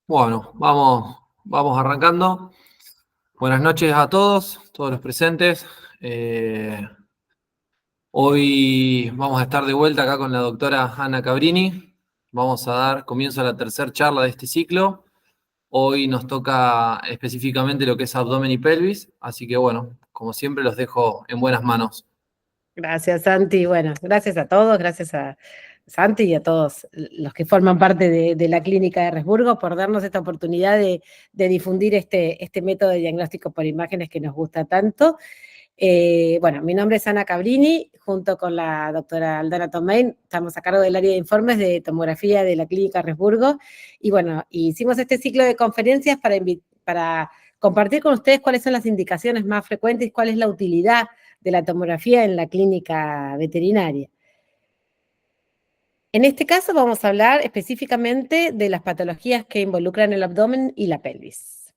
Bueno, vamos arrancando. Buenas noches a todos los presentes. Hoy vamos a estar de vuelta acá con la doctora Ana Cabrini. Vamos a dar comienzo a la tercera charla de este ciclo. Hoy nos toca específicamente lo que es abdomen y pelvis, así que bueno, como siempre los dejo en buenas manos. Gracias, Santi. Bueno, gracias a todos, gracias a Santi y a todos los que forman parte de la clínica de Resburgo por darnos esta oportunidad de difundir este método de diagnóstico por imágenes que nos gusta tanto. Bueno, mi nombre es Ana Cabrini, junto con la doctora Aldana Tomain, estamos a cargo del área de informes de tomografía de la clínica Resburgo, y bueno, hicimos este ciclo de conferencias para compartir con ustedes cuáles son las indicaciones más frecuentes, cuál es la utilidad de la tomografía en la clínica veterinaria. En este caso vamos a hablar específicamente de las patologías que involucran el abdomen y la pelvis.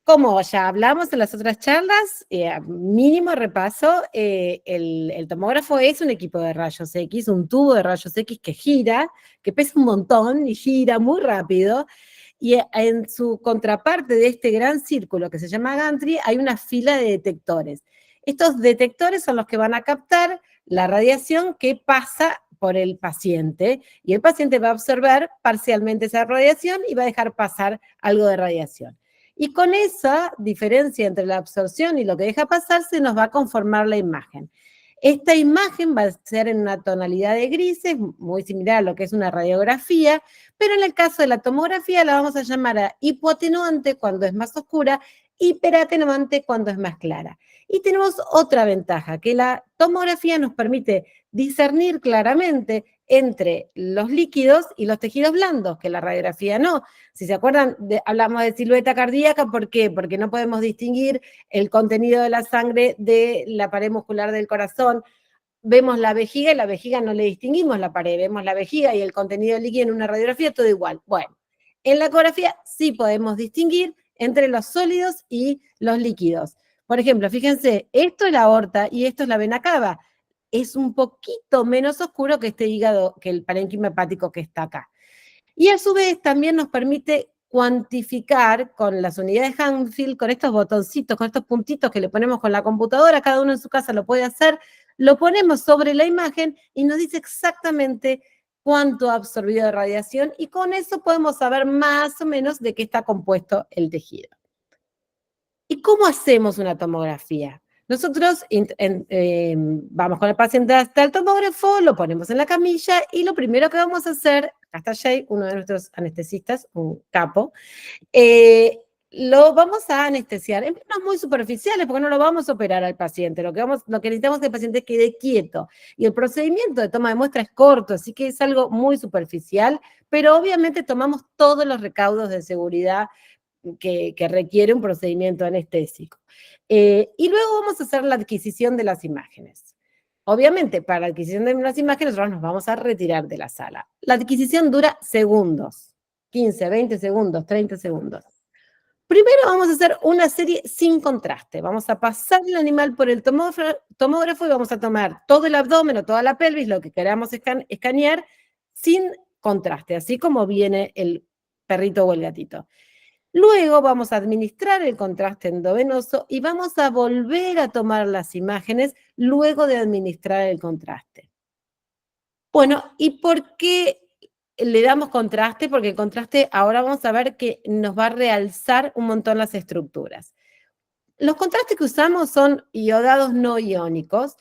Como ya hablamos en las otras charlas, mínimo repaso, el tomógrafo es un equipo de rayos X, un tubo de rayos X que gira, que pesa un montón y gira muy rápido, y en su contraparte de este gran círculo que se llama gantry hay una fila de detectores. Estos detectores son los que van a captar la radiación que pasa por el paciente, y el paciente va a absorber parcialmente esa radiación y va a dejar pasar algo de radiación. Y con esa diferencia entre la absorción y lo que deja pasar se nos va a conformar la imagen. Esta imagen va a ser en una tonalidad de grises, muy similar a lo que es una radiografía, pero en el caso de la tomografía la vamos a llamar a hipoatenuante cuando es más oscura, hiperatenuante cuando es más clara. Y tenemos otra ventaja, que la tomografía nos permite discernir claramente entre los líquidos y los tejidos blandos, que la radiografía no. Si se acuerdan, hablamos de silueta cardíaca, ¿por qué? Porque no podemos distinguir el contenido de la sangre de la pared muscular del corazón. Vemos la vejiga y la vejiga no le distinguimos la pared, vemos la vejiga y el contenido líquido en una radiografía, todo igual. Bueno, en la ecografía sí podemos distinguir entre los sólidos y los líquidos. Por ejemplo, fíjense, esto es la aorta y esto es la vena cava. Es un poquito menos oscuro que este hígado, que el parénquima hepático que está acá. Y a su vez también nos permite cuantificar con las unidades Hanfield, con estos botoncitos, con estos puntitos que le ponemos con la computadora, cada uno en su casa lo puede hacer, lo ponemos sobre la imagen y nos dice exactamente cuánto ha absorbido de radiación, y con eso podemos saber más o menos de qué está compuesto el tejido. ¿Y cómo hacemos una tomografía? Nosotros vamos con el paciente hasta el tomógrafo, lo ponemos en la camilla y lo primero que vamos a hacer, acá está Jay, uno de nuestros anestesistas, un capo, lo vamos a anestesiar en planos muy superficiales porque no lo vamos a operar al paciente. Lo que necesitamos es que el paciente quede quieto. Y el procedimiento de toma de muestra es corto, así que es algo muy superficial, pero obviamente tomamos todos los recaudos de seguridad que requiere un procedimiento anestésico. Y luego vamos a hacer la adquisición de las imágenes. Obviamente, para la adquisición de las imágenes, nosotros nos vamos a retirar de la sala. La adquisición dura segundos, 15, 20 segundos, 30 segundos. Primero vamos a hacer una serie sin contraste. Vamos a pasar el animal por el tomógrafo y vamos a tomar todo el abdomen o toda la pelvis, lo que queramos escanear, sin contraste, así como viene el perrito o el gatito. Luego vamos a administrar el contraste endovenoso y vamos a volver a tomar las imágenes luego de administrar el contraste. Bueno, ¿y por qué le damos contraste? Porque el contraste ahora vamos a ver que nos va a realzar un montón las estructuras. Los contrastes que usamos son iodados no iónicos,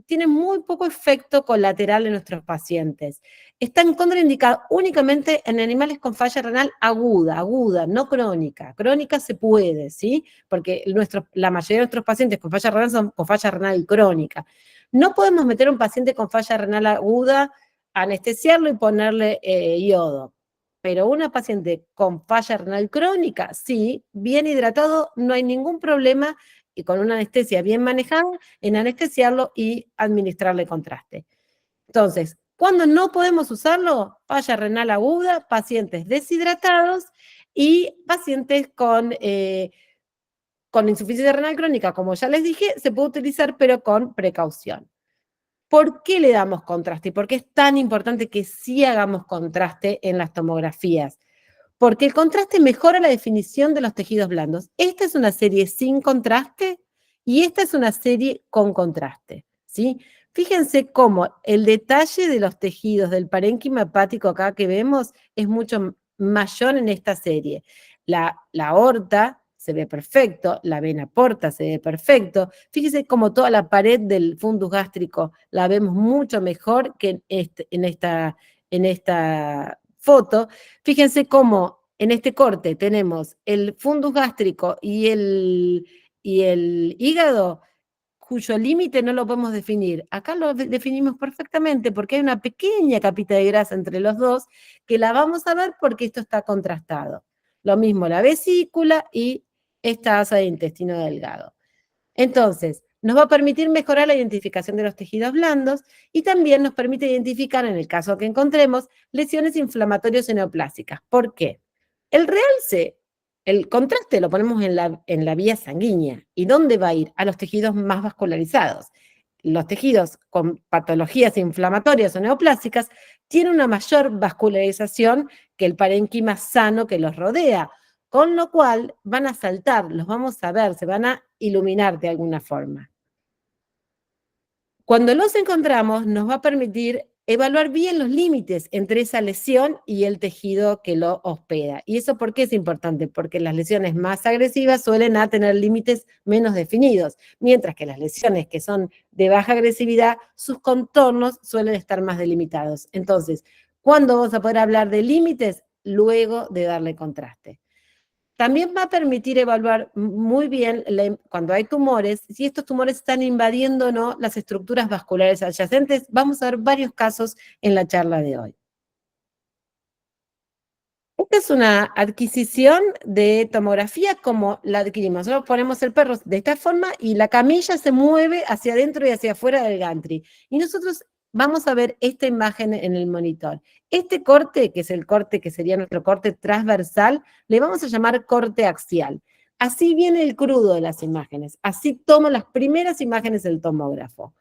tienen muy poco efecto colateral en nuestros pacientes. Están contraindicados únicamente en animales con falla renal aguda, no crónica. Crónica se puede, ¿sí? Porque la mayoría de nuestros pacientes con falla renal son con falla renal crónica. No podemos meter a un paciente con falla renal aguda, anestesiarlo y ponerle iodo. Pero una paciente con falla renal crónica, sí, bien hidratado, no hay ningún problema, y con una anestesia bien manejada, en anestesiarlo y administrarle contraste. Entonces, ¿cuándo no podemos usarlo? Falla renal aguda, pacientes deshidratados y pacientes con insuficiencia renal crónica, como ya les dije, se puede utilizar, pero con precaución. ¿Por qué le damos contraste? ¿Y por qué es tan importante que sí hagamos contraste en las tomografías? Porque el contraste mejora la definición de los tejidos blandos. Esta es una serie sin contraste y esta es una serie con contraste, ¿sí? Fíjense cómo el detalle de los tejidos del parénquima hepático acá que vemos es mucho mayor en esta serie. La aorta se ve perfecto, la vena porta se ve perfecto. Fíjense cómo toda la pared del fundus gástrico la vemos mucho mejor que en esta foto. Fíjense cómo en este corte tenemos el fundus gástrico y el hígado, cuyo límite no lo podemos definir. Acá lo definimos perfectamente porque hay una pequeña capita de grasa entre los dos que la vamos a ver porque esto está contrastado. Lo mismo la vesícula y esta asa de intestino delgado. Entonces, nos va a permitir mejorar la identificación de los tejidos blandos y también nos permite identificar, en el caso que encontremos, lesiones inflamatorias o neoplásicas. ¿Por qué? El realce, el contraste lo ponemos en la vía sanguínea. ¿Y dónde va a ir? A los tejidos más vascularizados. Los tejidos con patologías inflamatorias o neoplásicas tienen una mayor vascularización que el parénquima sano que los rodea, con lo cual van a saltar, los vamos a ver, se van a iluminar de alguna forma. Cuando los encontramos, nos va a permitir evaluar bien los límites entre esa lesión y el tejido que lo hospeda. ¿Y eso por qué es importante? Porque las lesiones más agresivas suelen tener límites menos definidos, mientras que las lesiones que son de baja agresividad, sus contornos suelen estar más delimitados. Entonces, ¿cuándo vamos a poder hablar de límites? Luego de darle contraste. También va a permitir evaluar muy bien cuando hay tumores, si estos tumores están invadiendo o no las estructuras vasculares adyacentes. Vamos a ver varios casos en la charla de hoy. Esta es una adquisición de tomografía como la adquirimos. Nosotros ponemos el perro de esta forma y la camilla se mueve hacia adentro y hacia afuera del gantry. Y nosotros vamos a ver esta imagen en el monitor. Este corte, que es el corte que sería nuestro corte transversal, le vamos a llamar corte axial. Así viene el crudo de las imágenes. Así tomo las primeras imágenes del tomógrafo.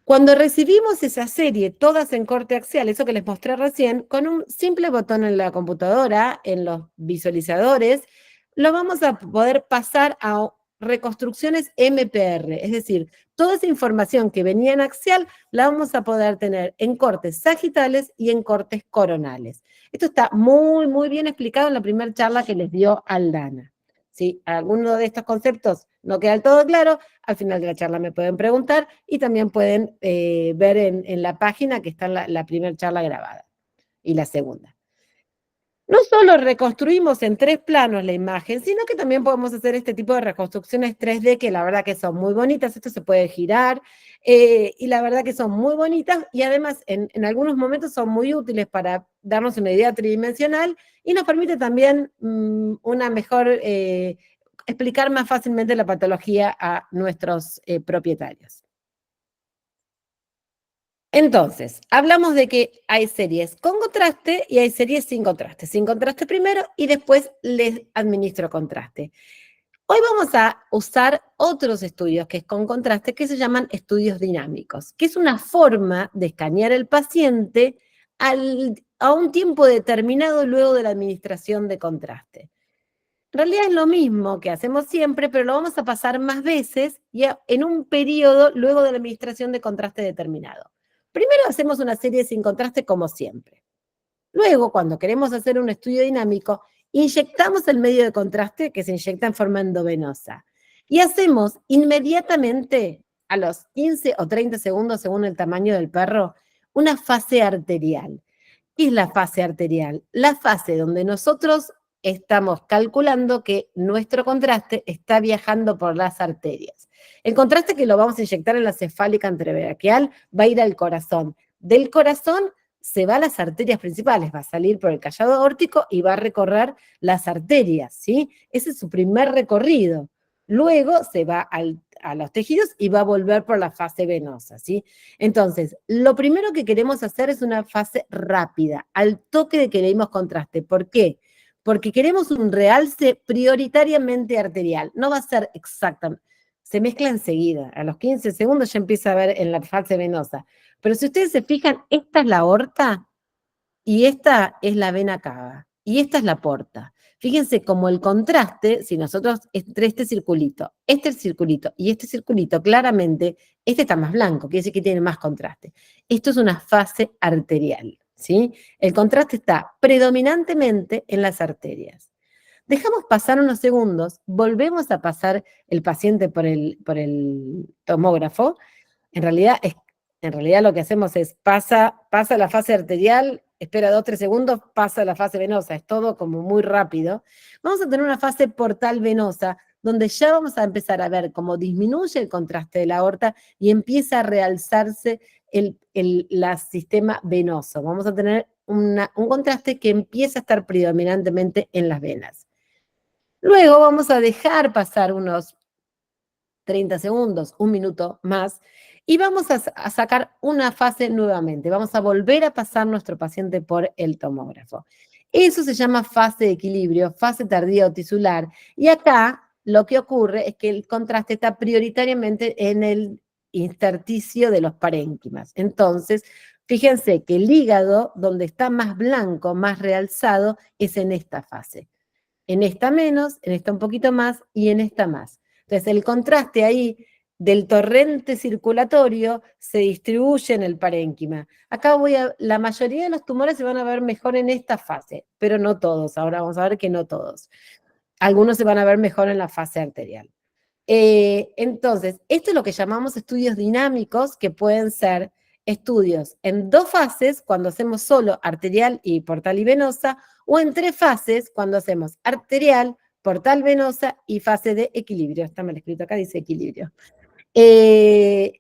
Cuando recibimos esa serie, todas en corte axial, eso que les mostré recién, con un simple botón en la computadora, en los visualizadores, lo vamos a poder pasar a reconstrucciones MPR, es decir, toda esa información que venía en axial la vamos a poder tener en cortes sagitales y en cortes coronales. Esto está muy, muy bien explicado en la primera charla que les dio Aldana. Si alguno de estos conceptos no queda del todo claro, al final de la charla me pueden preguntar y también pueden ver en la página que está la primera charla grabada y la segunda. No solo reconstruimos en 3 planos la imagen, sino que también podemos hacer este tipo de reconstrucciones 3D que la verdad que son muy bonitas. Esto se puede girar y la verdad que son muy bonitas y además en algunos momentos son muy útiles para darnos una idea tridimensional y nos permite también una mejor, explicar más fácilmente la patología a nuestros propietarios. Entonces, hablamos de que hay series con contraste y hay series sin contraste. Sin contraste primero y después les administro contraste. Hoy vamos a usar otros estudios que es con contraste, que se llaman estudios dinámicos, que es una forma de escanear el paciente a un tiempo determinado luego de la administración de contraste. En realidad es lo mismo que hacemos siempre, pero lo vamos a pasar más veces y en un periodo luego de la administración de contraste determinado. Primero hacemos una serie sin contraste como siempre. Luego, cuando queremos hacer un estudio dinámico, inyectamos el medio de contraste que se inyecta en forma endovenosa. Y hacemos inmediatamente, a los 15 o 30 segundos, según el tamaño del perro, una fase arterial. ¿Qué es la fase arterial? La fase donde nosotros estamos calculando que nuestro contraste está viajando por las arterias. El contraste que lo vamos a inyectar en la cefálica anterobraquial va a ir al corazón. Del corazón se va a las arterias principales, va a salir por el callado aórtico y va a recorrer las arterias, ¿sí? Ese es su primer recorrido. Luego se va a los tejidos y va a volver por la fase venosa, ¿sí? Entonces, lo primero que queremos hacer es una fase rápida, al toque de que le dimos contraste. ¿Por qué? Porque queremos un realce prioritariamente arterial. No va a ser exactamente, se mezcla enseguida. A los 15 segundos ya empieza a ver en la fase venosa. Pero si ustedes se fijan, esta es la aorta y esta es la vena cava, y esta es la porta. Fíjense como el contraste, si nosotros entre este circulito y este circulito, claramente, este está más blanco, quiere decir que tiene más contraste. Esto es una fase arterial, ¿sí? El contraste está predominantemente en las arterias. Dejamos pasar unos segundos, volvemos a pasar el paciente por el tomógrafo. En realidad lo que hacemos es pasa la fase arterial, espera 2-3 segundos, pasa la fase venosa, es todo como muy rápido. Vamos a tener una fase portal venosa, donde ya vamos a empezar a ver cómo disminuye el contraste de la aorta y empieza a realzarse el sistema venoso. Vamos a tener un contraste que empieza a estar predominantemente en las venas. Luego vamos a dejar pasar unos 30 segundos, un minuto más, y vamos a sacar una fase nuevamente. Vamos a volver a pasar nuestro paciente por el tomógrafo. Eso se llama fase de equilibrio, fase tardía o tisular. Y acá lo que ocurre es que el contraste está prioritariamente en el intersticio de los parénquimas. Entonces, fíjense que el hígado, donde está más blanco, más realzado, es en esta fase. En esta menos, en esta un poquito más y en esta más. Entonces, el contraste ahí del torrente circulatorio se distribuye en el parénquima. Acá la mayoría de los tumores se van a ver mejor en esta fase, pero no todos. Ahora vamos a ver que no todos. Algunos se van a ver mejor en la fase arterial. Entonces, esto es lo que llamamos estudios dinámicos, que pueden ser estudios en 2 fases, cuando hacemos solo arterial y portal y venosa, o en 3 fases, cuando hacemos arterial, portal venosa y fase de equilibrio. Está mal escrito acá, dice equilibrio. Eso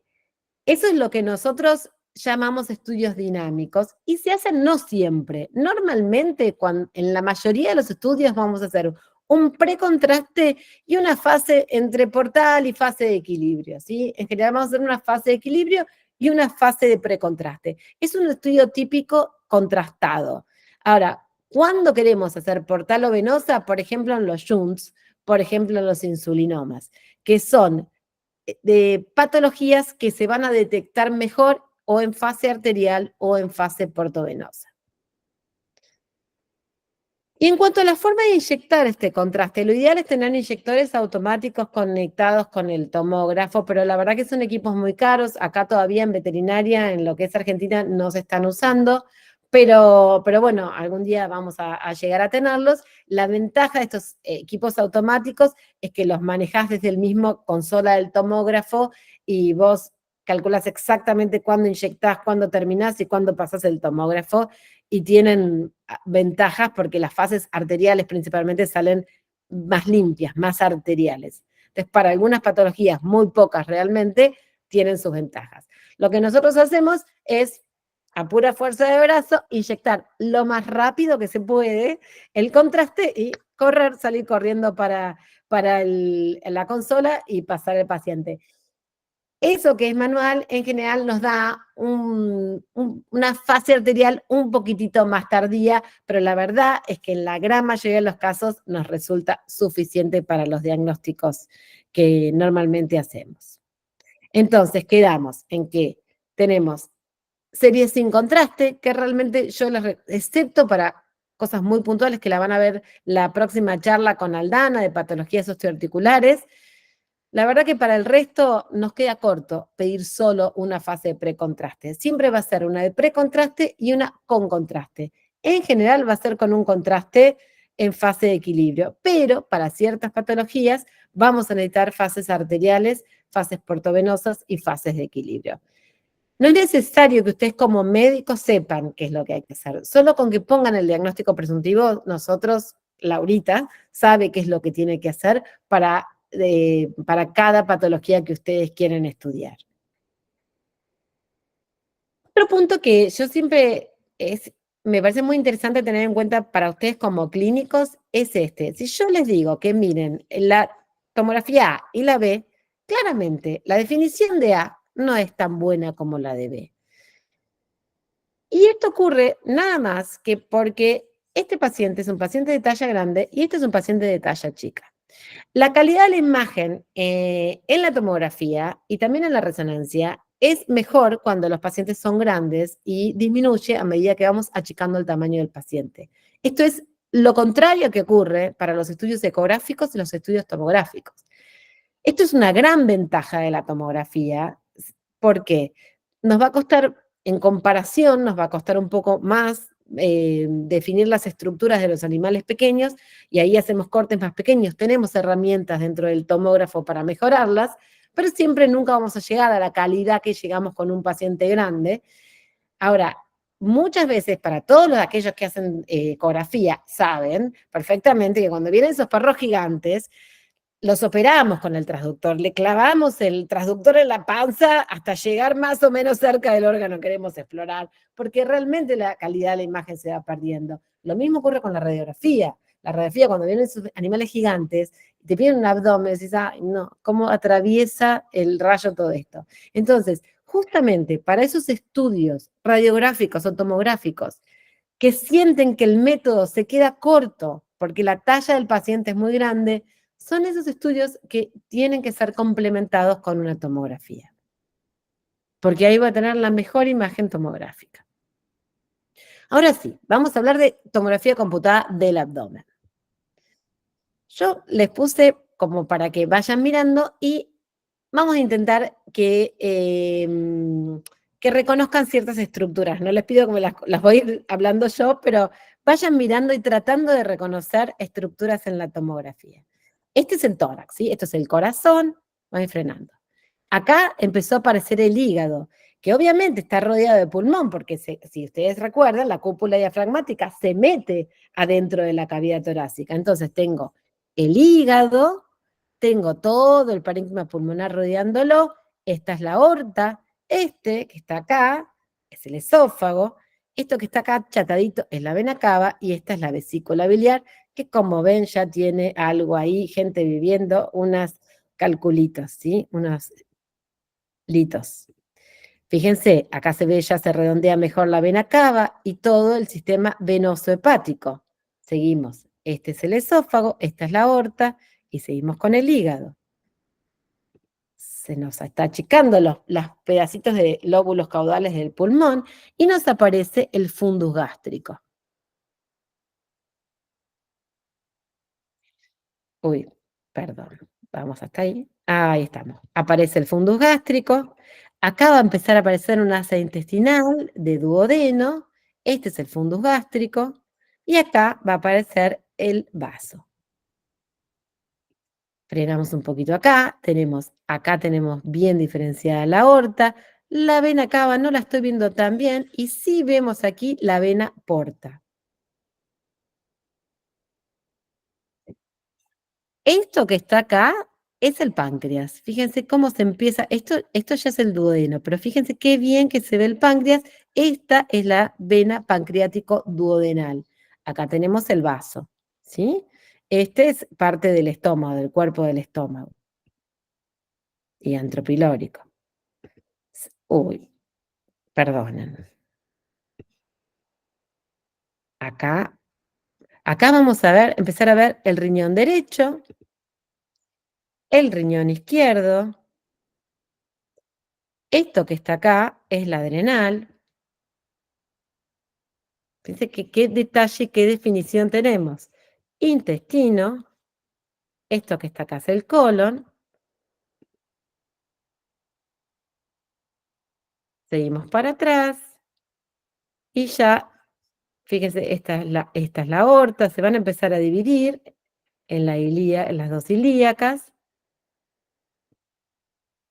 es lo que nosotros llamamos estudios dinámicos y se hacen no siempre. Normalmente, en la mayoría de los estudios vamos a hacer un precontraste y una fase entre portal y fase de equilibrio, ¿sí? En general vamos a hacer una fase de equilibrio y una fase de precontraste. Es un estudio típico contrastado. Ahora, ¿cuándo queremos hacer portal o venosa? Por ejemplo, en los shunts, por ejemplo, en los insulinomas, que son de patologías que se van a detectar mejor o en fase arterial o en fase portovenosa. Y en cuanto a la forma de inyectar este contraste, lo ideal es tener inyectores automáticos conectados con el tomógrafo, pero la verdad que son equipos muy caros. Acá todavía en veterinaria, en lo que es Argentina, no se están usando, pero bueno, algún día vamos a llegar a tenerlos. La ventaja de estos equipos automáticos es que los manejás desde el mismo consola del tomógrafo y vos calculás exactamente cuándo inyectás, cuándo terminás y cuándo pasás el tomógrafo, y tienen ventajas porque las fases arteriales principalmente salen más limpias, más arteriales. Entonces, para algunas patologías, muy pocas realmente, tienen sus ventajas. Lo que nosotros hacemos es, a pura fuerza de brazo, inyectar lo más rápido que se puede el contraste y salir corriendo para la consola y pasar al paciente. Eso que es manual, en general nos da una fase arterial un poquitito más tardía, pero la verdad es que en la gran mayoría de los casos nos resulta suficiente para los diagnósticos que normalmente hacemos. Entonces, quedamos en que tenemos series sin contraste, que realmente yo excepto para cosas muy puntuales que la van a ver la próxima charla con Aldana de patologías osteoarticulares. La verdad que para el resto nos queda corto pedir solo una fase de precontraste. Siempre va a ser una de precontraste y una con contraste. En general va a ser con un contraste en fase de equilibrio, pero para ciertas patologías vamos a necesitar fases arteriales, fases portovenosas y fases de equilibrio. No es necesario que ustedes como médicos sepan qué es lo que hay que hacer. Solo con que pongan el diagnóstico presuntivo, nosotros, Laurita, sabe qué es lo que tiene que hacer para cada patología que ustedes quieren estudiar. Otro punto que yo siempre me parece muy interesante tener en cuenta para ustedes como clínicos es este. Si yo les digo que miren la tomografía A y la B, claramente la definición de A no es tan buena como la de B. Y esto ocurre nada más que porque este paciente es un paciente de talla grande y este es un paciente de talla chica. La calidad de la imagen en la tomografía y también en la resonancia es mejor cuando los pacientes son grandes y disminuye a medida que vamos achicando el tamaño del paciente. Esto es lo contrario que ocurre para los estudios ecográficos y los estudios tomográficos. Esto es una gran ventaja de la tomografía, porque nos va a costar, en comparación, nos va a costar un poco más definir las estructuras de los animales pequeños y ahí hacemos cortes más pequeños. Tenemos herramientas dentro del tomógrafo para mejorarlas, pero siempre nunca vamos a llegar a la calidad que llegamos con un paciente grande. Ahora, muchas veces para todos aquellos que hacen ecografía saben perfectamente que cuando vienen esos perros gigantes, los operamos con el transductor, le clavamos el transductor en la panza hasta llegar más o menos cerca del órgano que queremos explorar, porque realmente la calidad de la imagen se va perdiendo. Lo mismo ocurre con la radiografía. La radiografía, cuando vienen esos animales gigantes, te piden un abdomen, decís, ay, no, ¿cómo atraviesa el rayo todo esto? Entonces, justamente para esos estudios radiográficos o tomográficos que sienten que el método se queda corto porque la talla del paciente es muy grande, son esos estudios que tienen que ser complementados con una tomografía, porque ahí va a tener la mejor imagen tomográfica. Ahora sí, vamos a hablar de tomografía computada del abdomen. Yo les puse como para que vayan mirando y vamos a intentar que reconozcan ciertas estructuras. No les pido que me las voy a ir hablando yo, pero vayan mirando y tratando de reconocer estructuras en la tomografía. Este es el tórax, ¿sí? Esto es el corazón, voy frenando. Acá empezó a aparecer el hígado, que obviamente está rodeado de pulmón, porque si ustedes recuerdan, la cúpula diafragmática se mete adentro de la cavidad torácica. Entonces tengo el hígado, tengo todo el parénquima pulmonar rodeándolo, esta es la aorta, este que está acá es el esófago, esto que está acá chatadito es la vena cava y esta es la vesícula biliar, que como ven ya tiene algo ahí, gente viviendo, unas calculitos, ¿sí? Unos litos. Fíjense, acá se ve, ya se redondea mejor la vena cava y todo el sistema venoso hepático. Seguimos. Este es el esófago, esta es la aorta y seguimos con el hígado. Se nos está achicando los pedacitos de lóbulos caudales del pulmón y nos aparece el fundus gástrico. Uy, perdón, vamos hasta ahí. Ahí estamos. Aparece el fundus gástrico. Acá va a empezar a aparecer un asa intestinal de duodeno. Este es el fundus gástrico. Y acá va a aparecer el vaso. Frenamos un poquito acá tenemos bien diferenciada la aorta. La vena cava no la estoy viendo tan bien. Y sí vemos aquí la vena porta. Esto que está acá es el páncreas. Fíjense cómo se empieza. Esto ya es el duodeno, pero fíjense qué bien que se ve el páncreas. Esta es la vena pancreático duodenal. Acá tenemos el vaso, ¿sí? Este es parte del estómago, del cuerpo del estómago. Y antropilórico. Uy, perdonen. Acá, acá vamos a ver, empezar a ver el riñón derecho, el riñón izquierdo. Esto que está acá es la adrenal. Fíjense que qué detalle, qué definición tenemos. Intestino, esto que está acá es el colon. Seguimos para atrás y ya, fíjense, esta es la aorta, se van a empezar a dividir en en las dos ilíacas.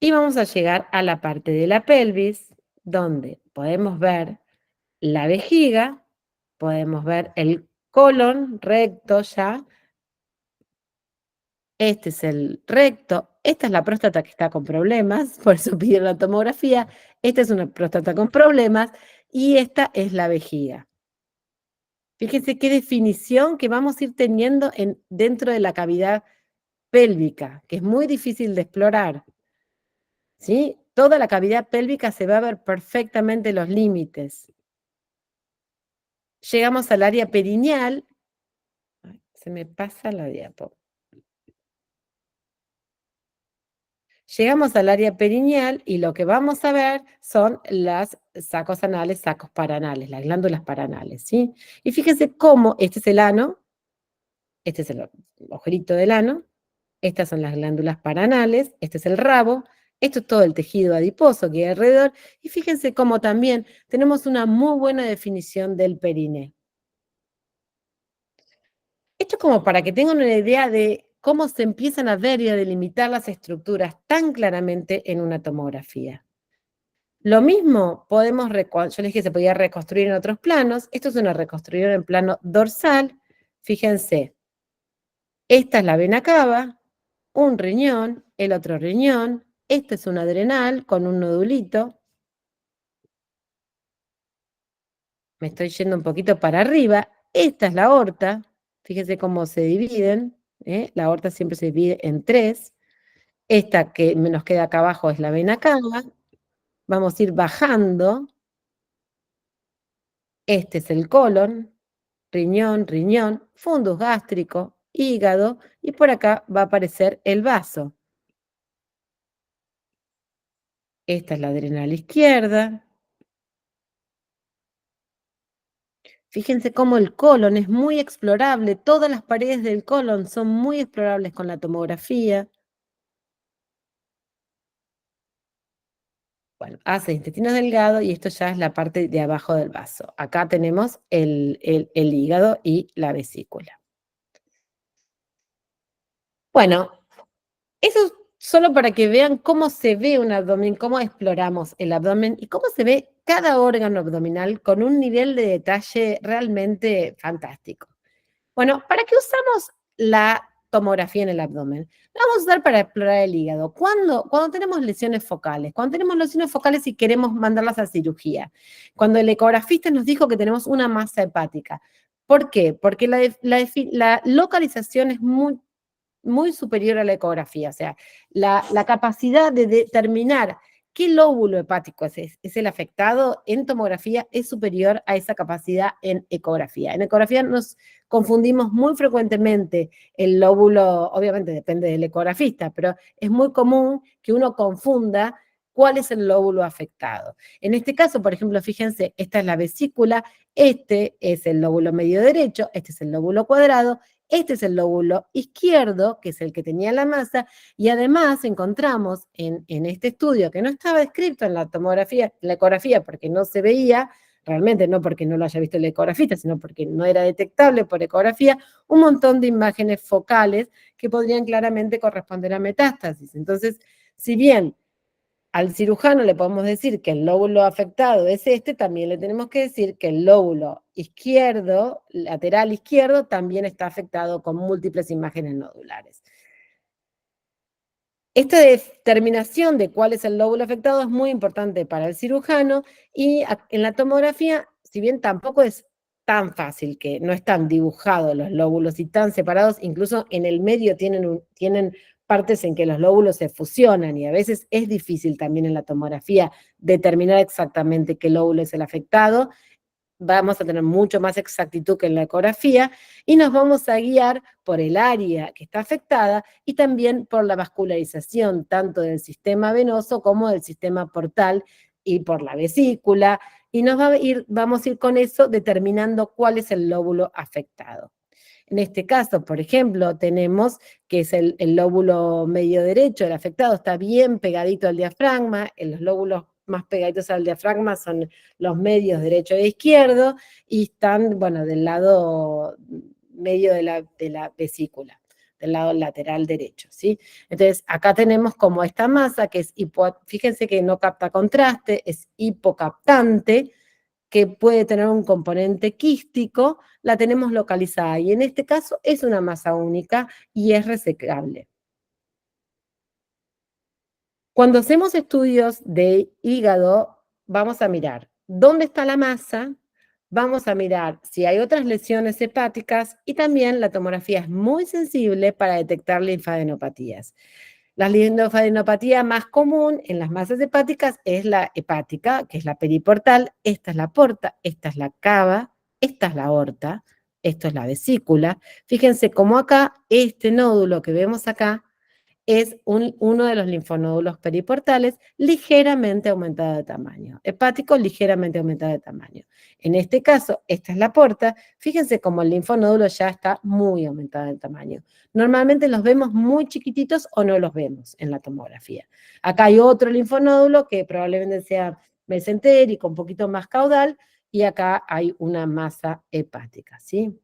Y vamos a llegar a la parte de la pelvis, donde podemos ver la vejiga, podemos ver el colon recto ya. Este es el recto, esta es la próstata que está con problemas, por eso pidieron la tomografía. Esta es una próstata con problemas y esta es la vejiga. Fíjense qué definición que vamos a ir teniendo dentro de la cavidad pélvica, que es muy difícil de explorar, ¿sí? Toda la cavidad pélvica se va a ver perfectamente los límites. Llegamos al área perineal. Ay, se me pasa la diapo. Llegamos al área perineal y lo que vamos a ver son las sacos anales, sacos paranales, las glándulas paranales, ¿sí? Y fíjense cómo este es el ano, este es el agujerito del ano, estas son las glándulas paranales, este es el rabo, esto es todo el tejido adiposo que hay alrededor, y fíjense cómo también tenemos una muy buena definición del periné. Esto es como para que tengan una idea de cómo se empiezan a ver y a delimitar las estructuras tan claramente en una tomografía. Lo mismo podemos, yo les dije que se podía reconstruir en otros planos, esto es una reconstrucción en plano dorsal, fíjense, esta es la vena cava, un riñón, el otro riñón, este es un adrenal con un nodulito, me estoy yendo un poquito para arriba, esta es la aorta, fíjense cómo se dividen, la aorta siempre se divide en tres, esta que nos queda acá abajo es la vena cava, vamos a ir bajando, este es el colon, riñón, riñón, fundus gástrico, hígado, y por acá va a aparecer el vaso. Esta es la adrenal izquierda. Fíjense cómo el colon es muy explorable, todas las paredes del colon son muy explorables con la tomografía. Bueno, hace intestino delgado y esto ya es la parte de abajo del vaso. Acá tenemos el hígado y la vesícula. Bueno, eso es solo para que vean cómo se ve un abdomen, cómo exploramos el abdomen y cómo se ve cada órgano abdominal con un nivel de detalle realmente fantástico. Bueno, ¿para qué usamos la tomografía en el abdomen? La vamos a usar para explorar el hígado. Cuando tenemos lesiones focales, cuando tenemos lesiones focales y queremos mandarlas a cirugía, cuando el ecografista nos dijo que tenemos una masa hepática. ¿Por qué? Porque la localización es muy superior a la ecografía, o sea, la capacidad de determinar qué lóbulo hepático es el afectado en tomografía es superior a esa capacidad en ecografía. En ecografía nos confundimos muy frecuentemente el lóbulo, obviamente depende del ecografista, pero es muy común que uno confunda cuál es el lóbulo afectado. En este caso, por ejemplo, fíjense, esta es la vesícula, este es el lóbulo medio derecho, este es el lóbulo cuadrado, este es el lóbulo izquierdo, que es el que tenía la masa, y además encontramos en este estudio, que no estaba descrito en la tomografía, la ecografía, porque no se veía, realmente no porque no lo haya visto el ecografista, sino porque no era detectable por ecografía, un montón de imágenes focales que podrían claramente corresponder a metástasis. Entonces, si bien al cirujano le podemos decir que el lóbulo afectado es este, también le tenemos que decir que el lóbulo izquierdo, lateral izquierdo, también está afectado con múltiples imágenes nodulares. Esta determinación de cuál es el lóbulo afectado es muy importante para el cirujano y en la tomografía, si bien tampoco es tan fácil, que no están dibujados los lóbulos y tan separados, incluso en el medio tienen partes en que los lóbulos se fusionan y a veces es difícil también en la tomografía determinar exactamente qué lóbulo es el afectado. Vamos a tener mucho más exactitud que en la ecografía y nos vamos a guiar por el área que está afectada y también por la vascularización tanto del sistema venoso como del sistema portal y por la vesícula y vamos a ir con eso determinando cuál es el lóbulo afectado. En este caso, por ejemplo, tenemos que es el lóbulo medio derecho, el afectado está bien pegadito al diafragma, en los lóbulos más pegaditos al diafragma son los medios derecho e izquierdo y están, bueno, del lado medio de la vesícula, del lado lateral derecho, ¿sí? Entonces, acá tenemos como esta masa que es, fíjense que no capta contraste, es hipocaptante, que puede tener un componente quístico, la tenemos localizada y en este caso es una masa única y es resecable. Cuando hacemos estudios de hígado, vamos a mirar dónde está la masa, vamos a mirar si hay otras lesiones hepáticas y también la tomografía es muy sensible para detectar linfadenopatías. La linfadenopatía más común en las masas hepáticas es la hepática, que es la periportal, esta es la porta, esta es la cava, esta es la aorta, esto es la vesícula. Fíjense cómo acá, este nódulo que vemos acá, es uno de los linfonódulos periportales ligeramente aumentado de tamaño, hepático ligeramente aumentado de tamaño. En este caso, esta es la porta. Fíjense cómo el linfonódulo ya está muy aumentado de tamaño. Normalmente los vemos muy chiquititos o no los vemos en la tomografía. Acá hay otro linfonódulo que probablemente sea mesentérico, un poquito más caudal, y acá hay una masa hepática, ¿sí?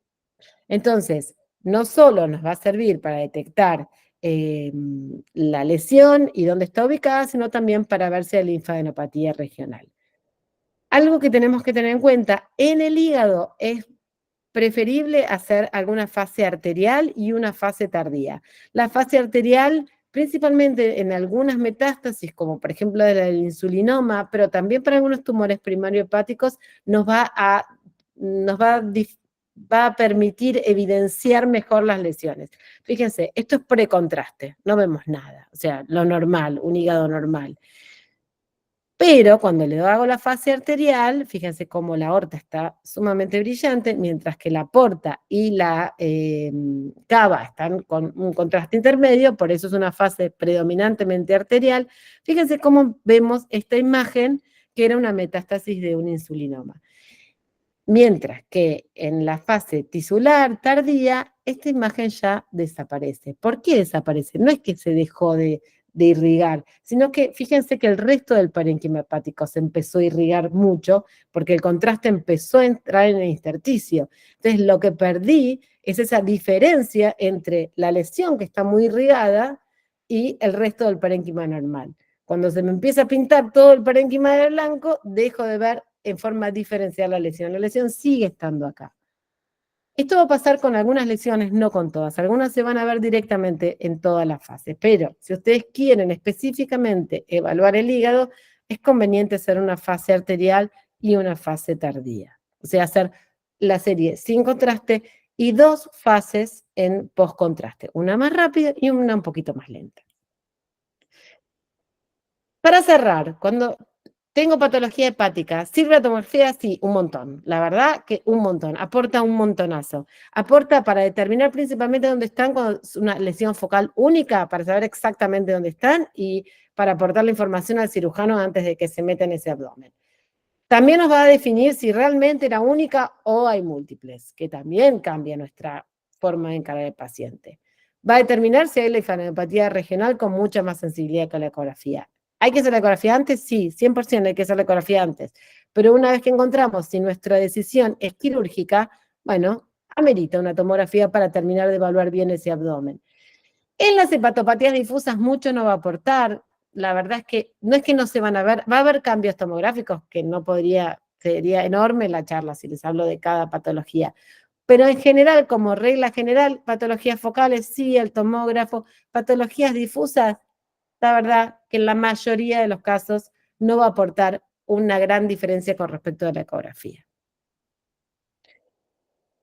Entonces, no solo nos va a servir para detectar la lesión y dónde está ubicada, sino también para ver si hay linfadenopatía regional. Algo que tenemos que tener en cuenta, en el hígado es preferible hacer alguna fase arterial y una fase tardía. La fase arterial, principalmente en algunas metástasis, como por ejemplo del insulinoma, pero también para algunos tumores primario hepáticos, va a permitir evidenciar mejor las lesiones. Fíjense, esto es precontraste, no vemos nada, o sea, lo normal, un hígado normal. Pero cuando le hago la fase arterial, fíjense cómo la aorta está sumamente brillante, mientras que la porta y la cava están con un contraste intermedio, por eso es una fase predominantemente arterial. Fíjense cómo vemos esta imagen, que era una metástasis de un insulinoma. Mientras que en la fase tisular tardía, esta imagen ya desaparece. ¿Por qué desaparece? No es que se dejó de irrigar, sino que fíjense que el resto del parénquima hepático se empezó a irrigar mucho porque el contraste empezó a entrar en el intersticio. Entonces lo que perdí es esa diferencia entre la lesión que está muy irrigada y el resto del parénquima normal. Cuando se me empieza a pintar todo el parénquima de blanco, dejo de ver en forma diferencial la lesión. La lesión sigue estando acá. Esto va a pasar con algunas lesiones, no con todas. Algunas se van a ver directamente en todas las fases, pero si ustedes quieren específicamente evaluar el hígado, es conveniente hacer una fase arterial y una fase tardía. O sea, hacer la serie sin contraste y 2 fases en postcontraste, una más rápida y una un poquito más lenta. Para cerrar, cuando tengo patología hepática, ¿sirve la tomografía? Sí, un montón. La verdad que un montón. Aporta un montonazo. Aporta para determinar principalmente dónde están cuando es una lesión focal única, para saber exactamente dónde están y para aportar la información al cirujano antes de que se meta en ese abdomen. También nos va a definir si realmente era única o hay múltiples, que también cambia nuestra forma de encarar al paciente. Va a determinar si hay linfadenopatía regional con mucha más sensibilidad que la ecografía. ¿Hay que hacer la ecografía antes? Sí, 100% hay que hacer la ecografía antes. Pero una vez que encontramos si nuestra decisión es quirúrgica, bueno, amerita una tomografía para terminar de evaluar bien ese abdomen. En las hepatopatías difusas mucho no va a aportar. La verdad es que no es que no se van a ver, va a haber cambios tomográficos que no podría, sería enorme la charla si les hablo de cada patología. Pero en general, como regla general, patologías focales sí, el tomógrafo, patologías difusas, la verdad que en la mayoría de los casos no va a aportar una gran diferencia con respecto a la ecografía.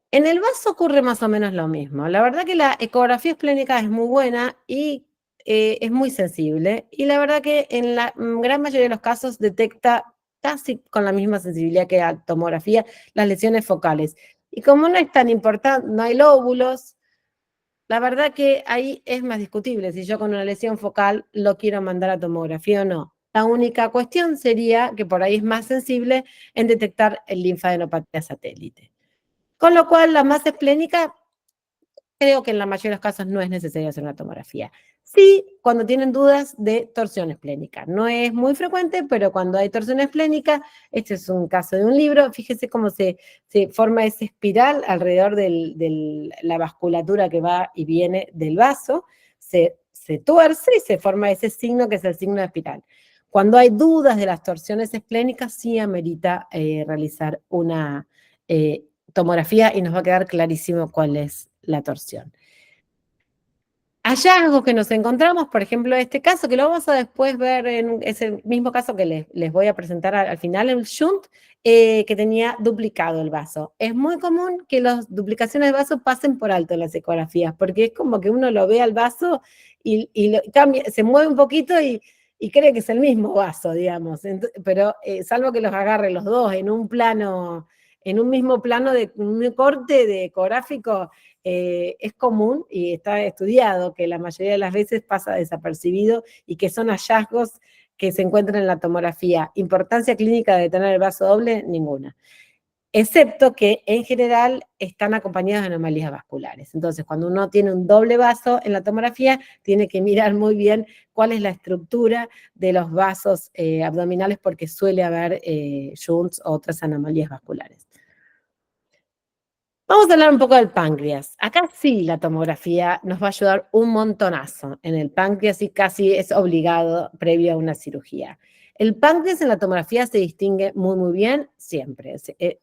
En el vaso ocurre más o menos lo mismo. La verdad que la ecografía esplénica es muy buena y es muy sensible. Y la verdad que en la gran mayoría de los casos detecta casi con la misma sensibilidad que la tomografía las lesiones focales. Y como no es tan importante, no hay lóbulos, la verdad que ahí es más discutible si yo con una lesión focal lo quiero mandar a tomografía o no. La única cuestión sería que por ahí es más sensible en detectar el linfadenopatía satélite. Con lo cual, la masa esplénica, creo que en la mayoría de los casos no es necesario hacer una tomografía. Sí, cuando tienen dudas de torsión esplénica. No es muy frecuente, pero cuando hay torsión esplénica, este es un caso de un libro, fíjese cómo se forma esa espiral alrededor de la vasculatura que va y viene del vaso, se tuerce y se forma ese signo que es el signo de espiral. Cuando hay dudas de las torsiones esplénicas, sí amerita realizar una tomografía y nos va a quedar clarísimo cuál es la torsión. Hallazgos que nos encontramos, por ejemplo, este caso, que lo vamos a después ver en ese mismo caso que les voy a presentar al final, el shunt, que tenía duplicado el vaso. Es muy común que las duplicaciones de vaso pasen por alto en las ecografías, porque es como que uno lo ve al vaso y cambia, se mueve un poquito y cree que es el mismo vaso, digamos. Pero salvo que los agarre los dos en un plano en un mismo plano de un corte de ecográfico, es común y está estudiado que la mayoría de las veces pasa desapercibido y que son hallazgos que se encuentran en la tomografía. Importancia clínica de tener el vaso doble, ninguna. Excepto que en general están acompañados de anomalías vasculares. Entonces, cuando uno tiene un doble vaso en la tomografía, tiene que mirar muy bien cuál es la estructura de los vasos abdominales porque suele haber shunts o otras anomalías vasculares. Vamos a hablar un poco del páncreas. Acá sí la tomografía nos va a ayudar un montonazo en el páncreas y casi es obligado previo a una cirugía. El páncreas en la tomografía se distingue muy, muy bien siempre,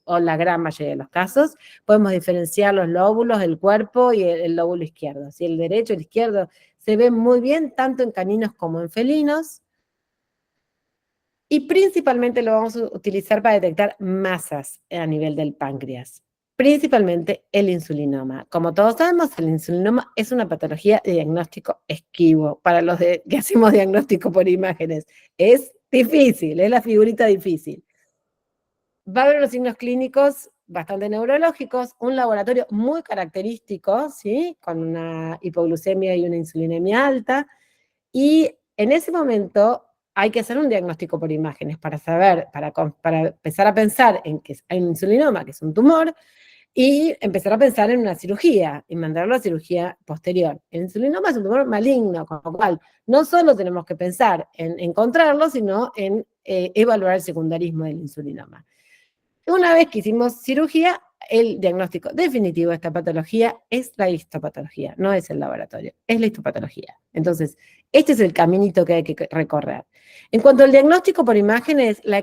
o la gran mayoría de los casos. Podemos diferenciar los lóbulos del cuerpo y el lóbulo izquierdo. Si el derecho y el izquierdo se ven muy bien tanto en caninos como en felinos. Y principalmente lo vamos a utilizar para detectar masas a nivel del páncreas, principalmente el insulinoma. Como todos sabemos, el insulinoma es una patología de diagnóstico esquivo para los que hacemos diagnóstico por imágenes. Es difícil, es la figurita difícil. Va a haber unos signos clínicos bastante neurológicos, un laboratorio muy característico, ¿sí? Con una hipoglucemia y una insulinemia alta, y en ese momento hay que hacer un diagnóstico por imágenes para saber, para empezar a pensar en que hay un insulinoma, que es un tumor, y empezar a pensar en una cirugía y mandarlo a cirugía posterior. El insulinoma es un tumor maligno, con lo cual no solo tenemos que pensar en encontrarlo, sino en evaluar el secundarismo del insulinoma. Una vez que hicimos cirugía, el diagnóstico definitivo de esta patología es la histopatología, no es el laboratorio, es la histopatología. Entonces, este es el caminito que hay que recorrer. En cuanto al diagnóstico por imágenes, la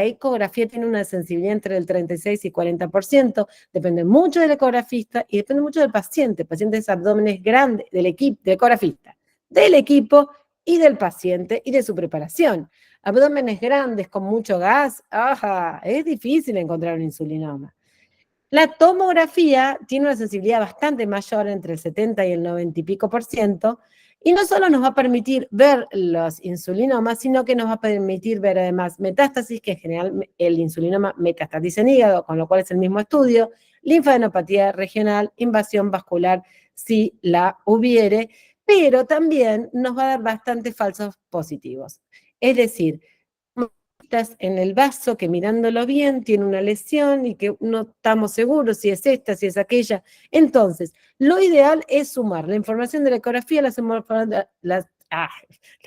ecografía tiene una sensibilidad entre el 36 y 40%, depende mucho del ecografista y depende mucho del paciente. Pacientes abdómenes grandes, del equipo, del ecografista, del equipo y del paciente y de su preparación. Abdómenes grandes con mucho gas, ¡ajá! Es difícil encontrar un insulinoma. La tomografía tiene una sensibilidad bastante mayor, entre el 70 y el 90 y pico por ciento, y no solo nos va a permitir ver los insulinomas, sino que nos va a permitir ver además metástasis, que en general el insulinoma metastatiza en hígado, con lo cual es el mismo estudio, linfadenopatía regional, invasión vascular, si la hubiere, pero también nos va a dar bastantes falsos positivos. Es decir, en el vaso que mirándolo bien tiene una lesión y que no estamos seguros si es esta, si es aquella. Entonces, lo ideal es sumar la información de la ecografía, la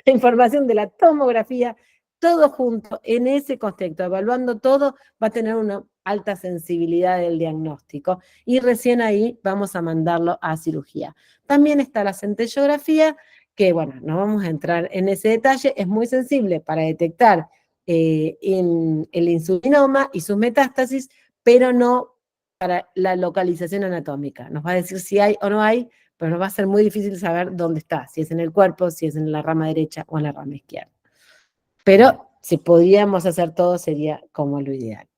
información de la tomografía, todo junto en ese contexto, evaluando todo, va a tener una alta sensibilidad del diagnóstico y recién ahí vamos a mandarlo a cirugía. También está la centellografía, que bueno, no vamos a entrar en ese detalle, es muy sensible para detectar en el insulinoma y sus metástasis, pero no para la localización anatómica. Nos va a decir si hay o no hay, pero nos va a ser muy difícil saber dónde está, si es en el cuerpo, si es en la rama derecha o en la rama izquierda. Pero si podíamos hacer todo, sería como lo ideal.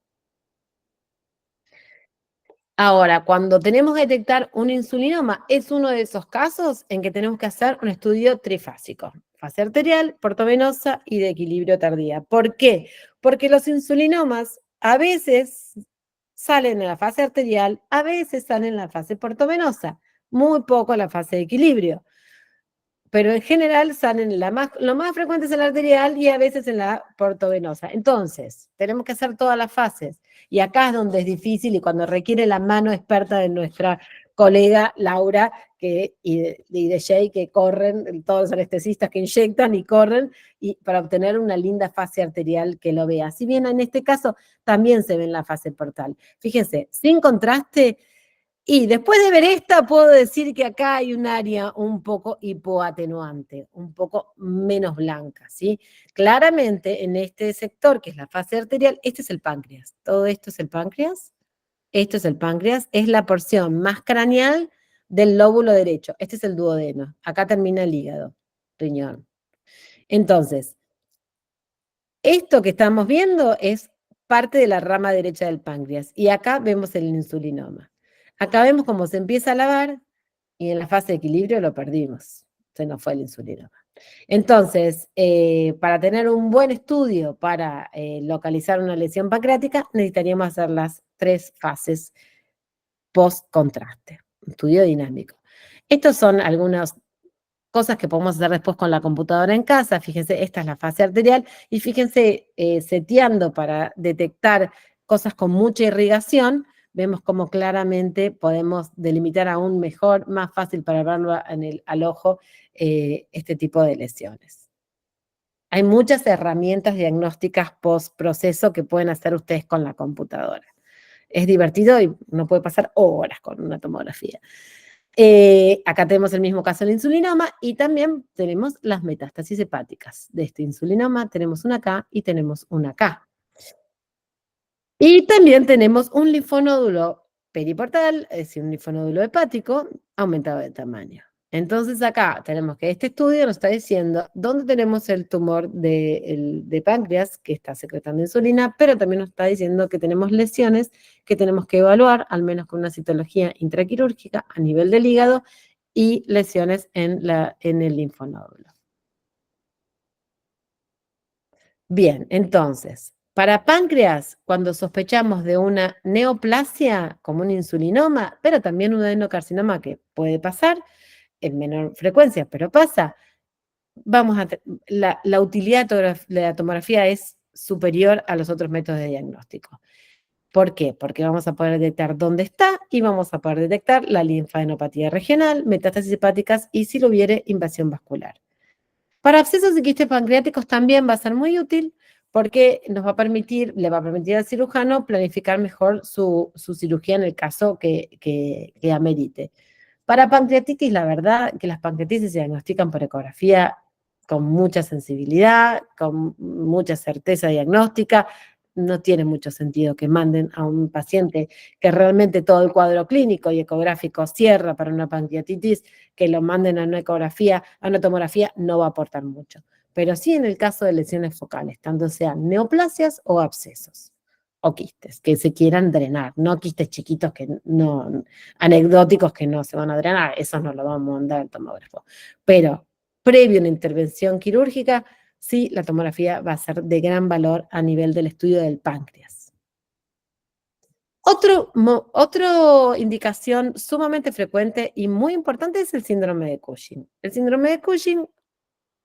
Ahora, cuando tenemos que detectar un insulinoma, es uno de esos casos en que tenemos que hacer un estudio trifásico: fase arterial, portovenosa y de equilibrio tardía. ¿Por qué? Porque los insulinomas a veces salen en la fase arterial, a veces salen en la fase portovenosa, muy poco en la fase de equilibrio. Pero en general salen lo más frecuente es en la arterial y a veces en la portovenosa. Entonces, tenemos que hacer todas las fases. Y acá es donde es difícil y cuando requiere la mano experta de nuestra colega Laura y de Jay, que corren, todos los anestesistas que inyectan y corren para obtener una linda fase arterial que lo vea. Si bien en este caso también se ve en la fase portal. Fíjense, sin contraste. Y después de ver esta, puedo decir que acá hay un área un poco hipoatenuante, un poco menos blanca, ¿sí? Claramente en este sector, que es la fase arterial, este es el páncreas. Todo esto es el páncreas. Esto es el páncreas. Es la porción más craneal del lóbulo derecho. Este es el duodeno. Acá termina el hígado, riñón. Entonces, esto que estamos viendo es parte de la rama derecha del páncreas. Y acá vemos el insulinoma. Acá vemos cómo se empieza a lavar y en la fase de equilibrio lo perdimos. Se nos fue el insulinoma. Entonces, para tener un buen estudio para localizar una lesión pancreática, necesitaríamos hacer las 3 fases post-contraste, estudio dinámico. Estos son algunas cosas que podemos hacer después con la computadora en casa. Fíjense, esta es la fase arterial y fíjense, seteando para detectar cosas con mucha irrigación, vemos cómo claramente podemos delimitar aún mejor, más fácil para verlo al ojo, este tipo de lesiones. Hay muchas herramientas diagnósticas post proceso que pueden hacer ustedes con la computadora. Es divertido y uno puede pasar horas con una tomografía. Acá tenemos el mismo caso del insulinoma y también tenemos las metástasis hepáticas. De este insulinoma tenemos una acá y tenemos una acá. Y también tenemos un linfonódulo periportal, es decir, un linfonódulo hepático aumentado de tamaño. Entonces acá tenemos que este estudio nos está diciendo dónde tenemos el tumor de páncreas que está secretando insulina, pero también nos está diciendo que tenemos lesiones que tenemos que evaluar, al menos con una citología intraquirúrgica a nivel del hígado y lesiones en el linfonódulo. Bien, entonces, para páncreas, cuando sospechamos de una neoplasia, como un insulinoma, pero también un adenocarcinoma que puede pasar, en menor frecuencia, pero pasa, la utilidad de la tomografía es superior a los otros métodos de diagnóstico. ¿Por qué? Porque vamos a poder detectar dónde está y vamos a poder detectar la linfadenopatía regional, metástasis hepáticas y si lo hubiere, invasión vascular. Para abscesos y quistes pancreáticos también va a ser muy útil porque le va a permitir al cirujano planificar mejor su cirugía en el caso que amerite. Para pancreatitis, la verdad que las pancreatitis se diagnostican por ecografía con mucha sensibilidad, con mucha certeza diagnóstica. No tiene mucho sentido que manden a un paciente que realmente todo el cuadro clínico y ecográfico cierra para una pancreatitis, que lo manden a una ecografía, a una tomografía, no va a aportar mucho. Pero sí en el caso de lesiones focales, tanto sean neoplasias o abscesos o quistes que se quieran drenar, no quistes chiquitos anecdóticos que no se van a drenar, esos no lo vamos a mandar al tomógrafo. Pero previo a una intervención quirúrgica, sí, la tomografía va a ser de gran valor a nivel del estudio del páncreas. Otra indicación sumamente frecuente y muy importante es el síndrome de Cushing. El síndrome de Cushing,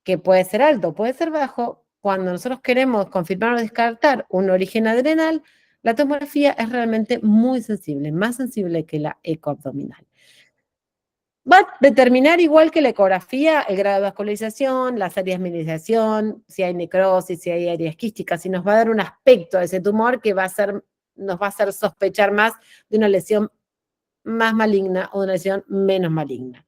que puede ser alto, puede ser bajo, cuando nosotros queremos confirmar o descartar un origen adrenal, la tomografía es realmente muy sensible, más sensible que la ecoabdominal. Va a determinar, igual que la ecografía, el grado de vascularización, las áreas de mineralización, si hay necrosis, si hay áreas quísticas, y nos va a dar un aspecto de ese tumor que nos va a hacer sospechar más de una lesión más maligna o de una lesión menos maligna.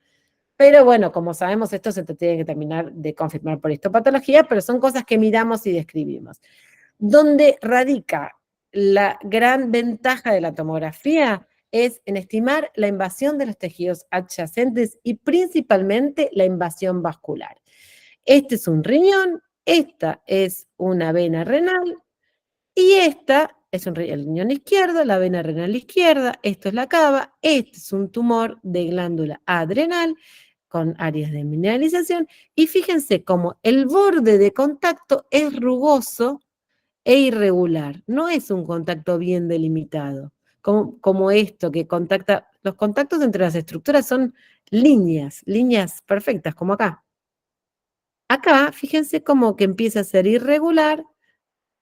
Pero bueno, como sabemos, esto se tiene que terminar de confirmar por histopatología, pero son cosas que miramos y describimos. Donde radica la gran ventaja de la tomografía es en estimar la invasión de los tejidos adyacentes y principalmente la invasión vascular. Este es un riñón, esta es una vena renal y esta es el riñón izquierdo, la vena renal izquierda, esto es la cava, este es un tumor de glándula adrenal con áreas de mineralización y fíjense cómo el borde de contacto es rugoso e irregular, no es un contacto bien delimitado, como esto que contacta, los contactos entre las estructuras son líneas perfectas, como acá. Acá, fíjense cómo que empieza a ser irregular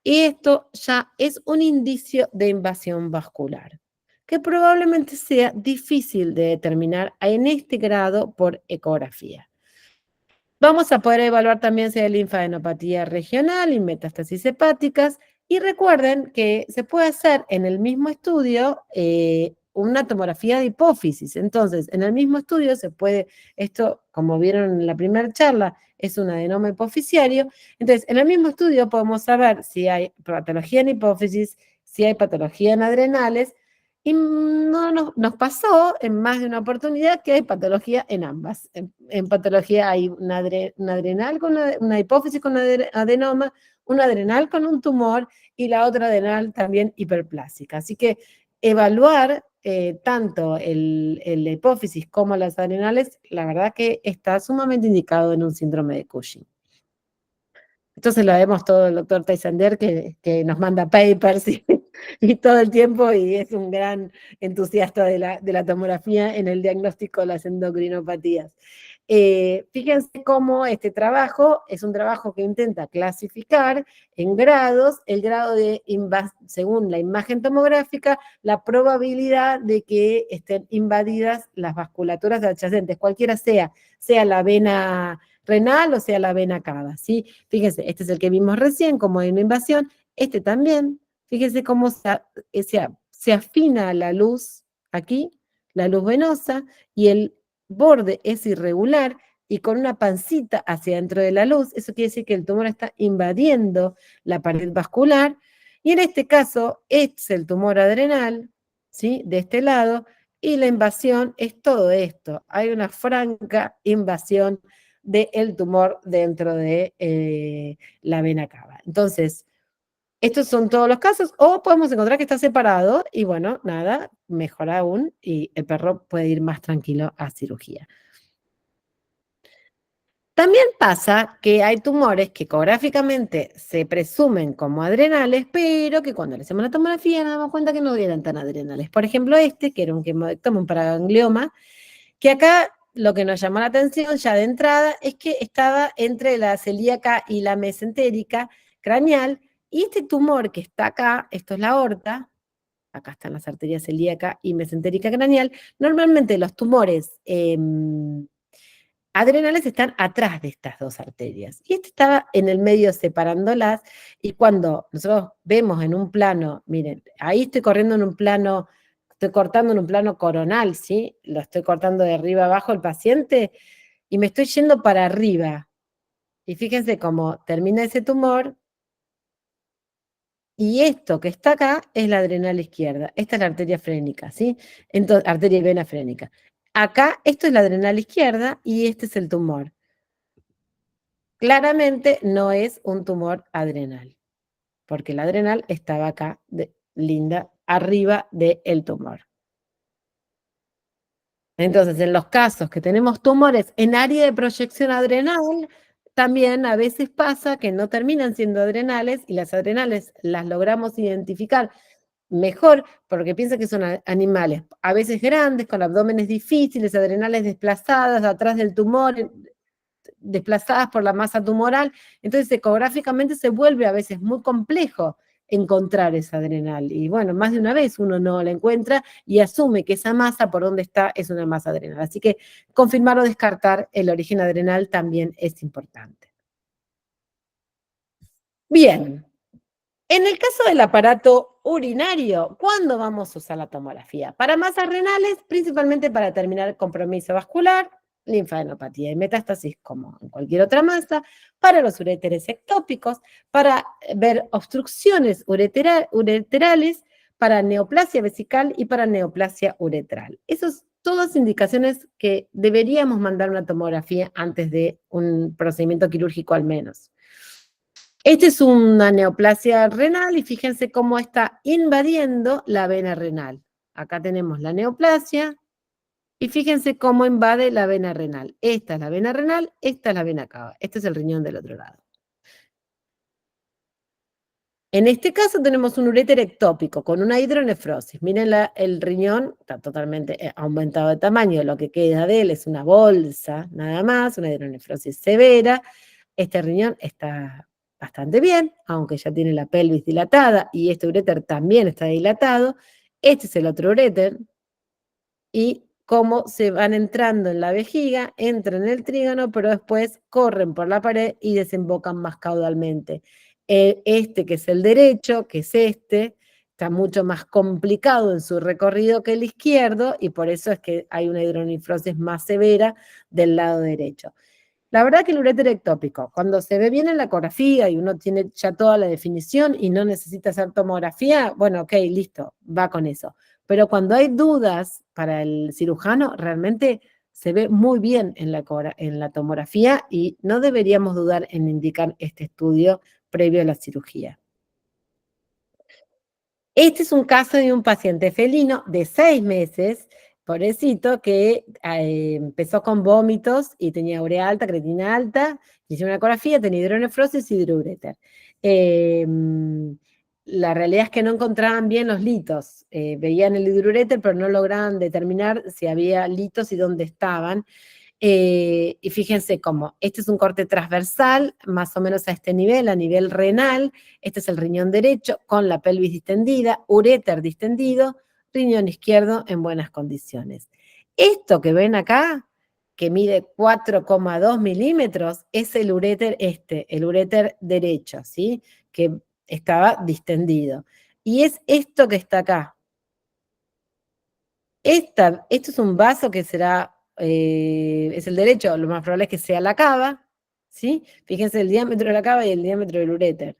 y esto ya es un indicio de invasión vascular, que probablemente sea difícil de determinar en este grado por ecografía. Vamos a poder evaluar también si hay linfadenopatía regional y metástasis hepáticas. Y recuerden que se puede hacer en el mismo estudio una tomografía de hipófisis. Entonces, en el mismo estudio se puede, esto como vieron en la primera charla, es un adenoma hipofisiario. Entonces, en el mismo estudio podemos saber si hay patología en hipófisis, si hay patología en adrenales, y no nos pasó en más de una oportunidad que hay patología en ambas. En patología hay una adrenal con una hipófisis con adenoma, una adrenal con un tumor y la otra adrenal también hiperplásica. Así que evaluar tanto la hipófisis como las adrenales, la verdad que está sumamente indicado en un síndrome de Cushing. Esto se lo vemos todo el doctor Teisander, que nos manda papers y todo el tiempo, y es un gran entusiasta de la tomografía en el diagnóstico de las endocrinopatías. Fíjense cómo este trabajo es un trabajo que intenta clasificar en grados, el grado de, según la imagen tomográfica, la probabilidad de que estén invadidas las vasculaturas adyacentes, cualquiera sea la vena renal o sea la vena cava, ¿sí? Fíjense, este es el que vimos recién, como hay una invasión, este también, fíjense cómo se afina la luz aquí, la luz venosa, y el borde es irregular y con una pancita hacia dentro de la luz, eso quiere decir que el tumor está invadiendo la pared vascular, y en este caso es el tumor adrenal, ¿sí? De este lado, y la invasión es todo esto, hay una franca invasión del tumor dentro de la vena cava. Entonces, estos son todos los casos, o podemos encontrar que está separado y bueno, nada, mejor aún, y el perro puede ir más tranquilo a cirugía. También pasa que hay tumores que ecográficamente se presumen como adrenales, pero que cuando le hacemos la tomografía nos damos cuenta que no eran tan adrenales. Por ejemplo, este, que era un quimodectoma, un paraganglioma, que acá lo que nos llamó la atención ya de entrada es que estaba entre la celíaca y la mesentérica craneal, y este tumor que está acá, esto es la aorta, acá están las arterias celíaca y mesentérica craneal, normalmente los tumores adrenales están atrás de estas dos arterias, y este estaba en el medio separándolas, y cuando nosotros vemos en un plano, miren, ahí estoy corriendo en un plano, estoy cortando en un plano coronal, ¿sí? Lo estoy cortando de arriba abajo el paciente, y me estoy yendo para arriba, y fíjense cómo termina ese tumor, y esto que está acá es la adrenal izquierda, esta es la arteria frénica, ¿sí? Entonces, arteria y vena frénica. Acá, esto es la adrenal izquierda, y este es el tumor. Claramente no es un tumor adrenal, porque la adrenal estaba acá, linda, arriba del tumor. Entonces, en los casos que tenemos tumores en área de proyección adrenal, también a veces pasa que no terminan siendo adrenales, y las adrenales las logramos identificar mejor porque piensa que son animales a veces grandes, con abdómenes difíciles, adrenales desplazadas atrás del tumor, desplazadas por la masa tumoral. Entonces, ecográficamente se vuelve a veces muy complejo encontrar esa adrenal. Y bueno, más de una vez uno no la encuentra y asume que esa masa por donde está es una masa adrenal. Así que confirmar o descartar el origen adrenal también es importante. Bien, en el caso del aparato urinario, ¿cuándo vamos a usar la tomografía? Para masas renales, principalmente para determinar compromiso vascular, linfadenopatía y metástasis, como en cualquier otra masa, para los uréteres ectópicos, para ver obstrucciones ureterales, para neoplasia vesical y para neoplasia uretral. Esas todas indicaciones que deberíamos mandar una tomografía antes de un procedimiento quirúrgico al menos. Esta es una neoplasia renal y fíjense cómo está invadiendo la vena renal. Acá tenemos la neoplasia y fíjense cómo invade la vena renal. Esta es la vena renal, esta es la vena cava. Este es el riñón del otro lado. En este caso tenemos un uréter ectópico con una hidronefrosis. Miren, el riñón está totalmente aumentado de tamaño. Lo que queda de él es una bolsa, nada más, una hidronefrosis severa. Este riñón está bastante bien, aunque ya tiene la pelvis dilatada, y este uréter también está dilatado. Este es el otro uréter, y cómo se van entrando en la vejiga, entran en el trígono, pero después corren por la pared y desembocan más caudalmente. Este, que es el derecho, que es este, está mucho más complicado en su recorrido que el izquierdo, y por eso es que hay una hidronefrosis más severa del lado derecho. La verdad que el uréter ectópico, cuando se ve bien en la ecografía y uno tiene ya toda la definición y no necesita hacer tomografía, bueno, ok, listo, va con eso. Pero cuando hay dudas para el cirujano, realmente se ve muy bien en la tomografía, y no deberíamos dudar en indicar este estudio previo a la cirugía. Este es un caso de un paciente felino de 6 meses, pobrecito, que empezó con vómitos y tenía urea alta, creatina alta, hicieron una ecografía, tenía hidronefrosis y hidroureter. La realidad es que no encontraban bien los litos, veían el hidroureter, pero no lograban determinar si había litos y dónde estaban. Y fíjense cómo, este es un corte transversal, más o menos a este nivel, a nivel renal. Este es el riñón derecho con la pelvis distendida, uréter distendido, riñón izquierdo en buenas condiciones. Esto que ven acá, que mide 4,2 milímetros, es el uréter el uréter derecho, ¿sí? Que estaba distendido. Y es esto que está acá. Esto es un vaso que será, es el derecho, lo más probable es que sea la cava, ¿sí? Fíjense el diámetro de la cava y el diámetro del uréter.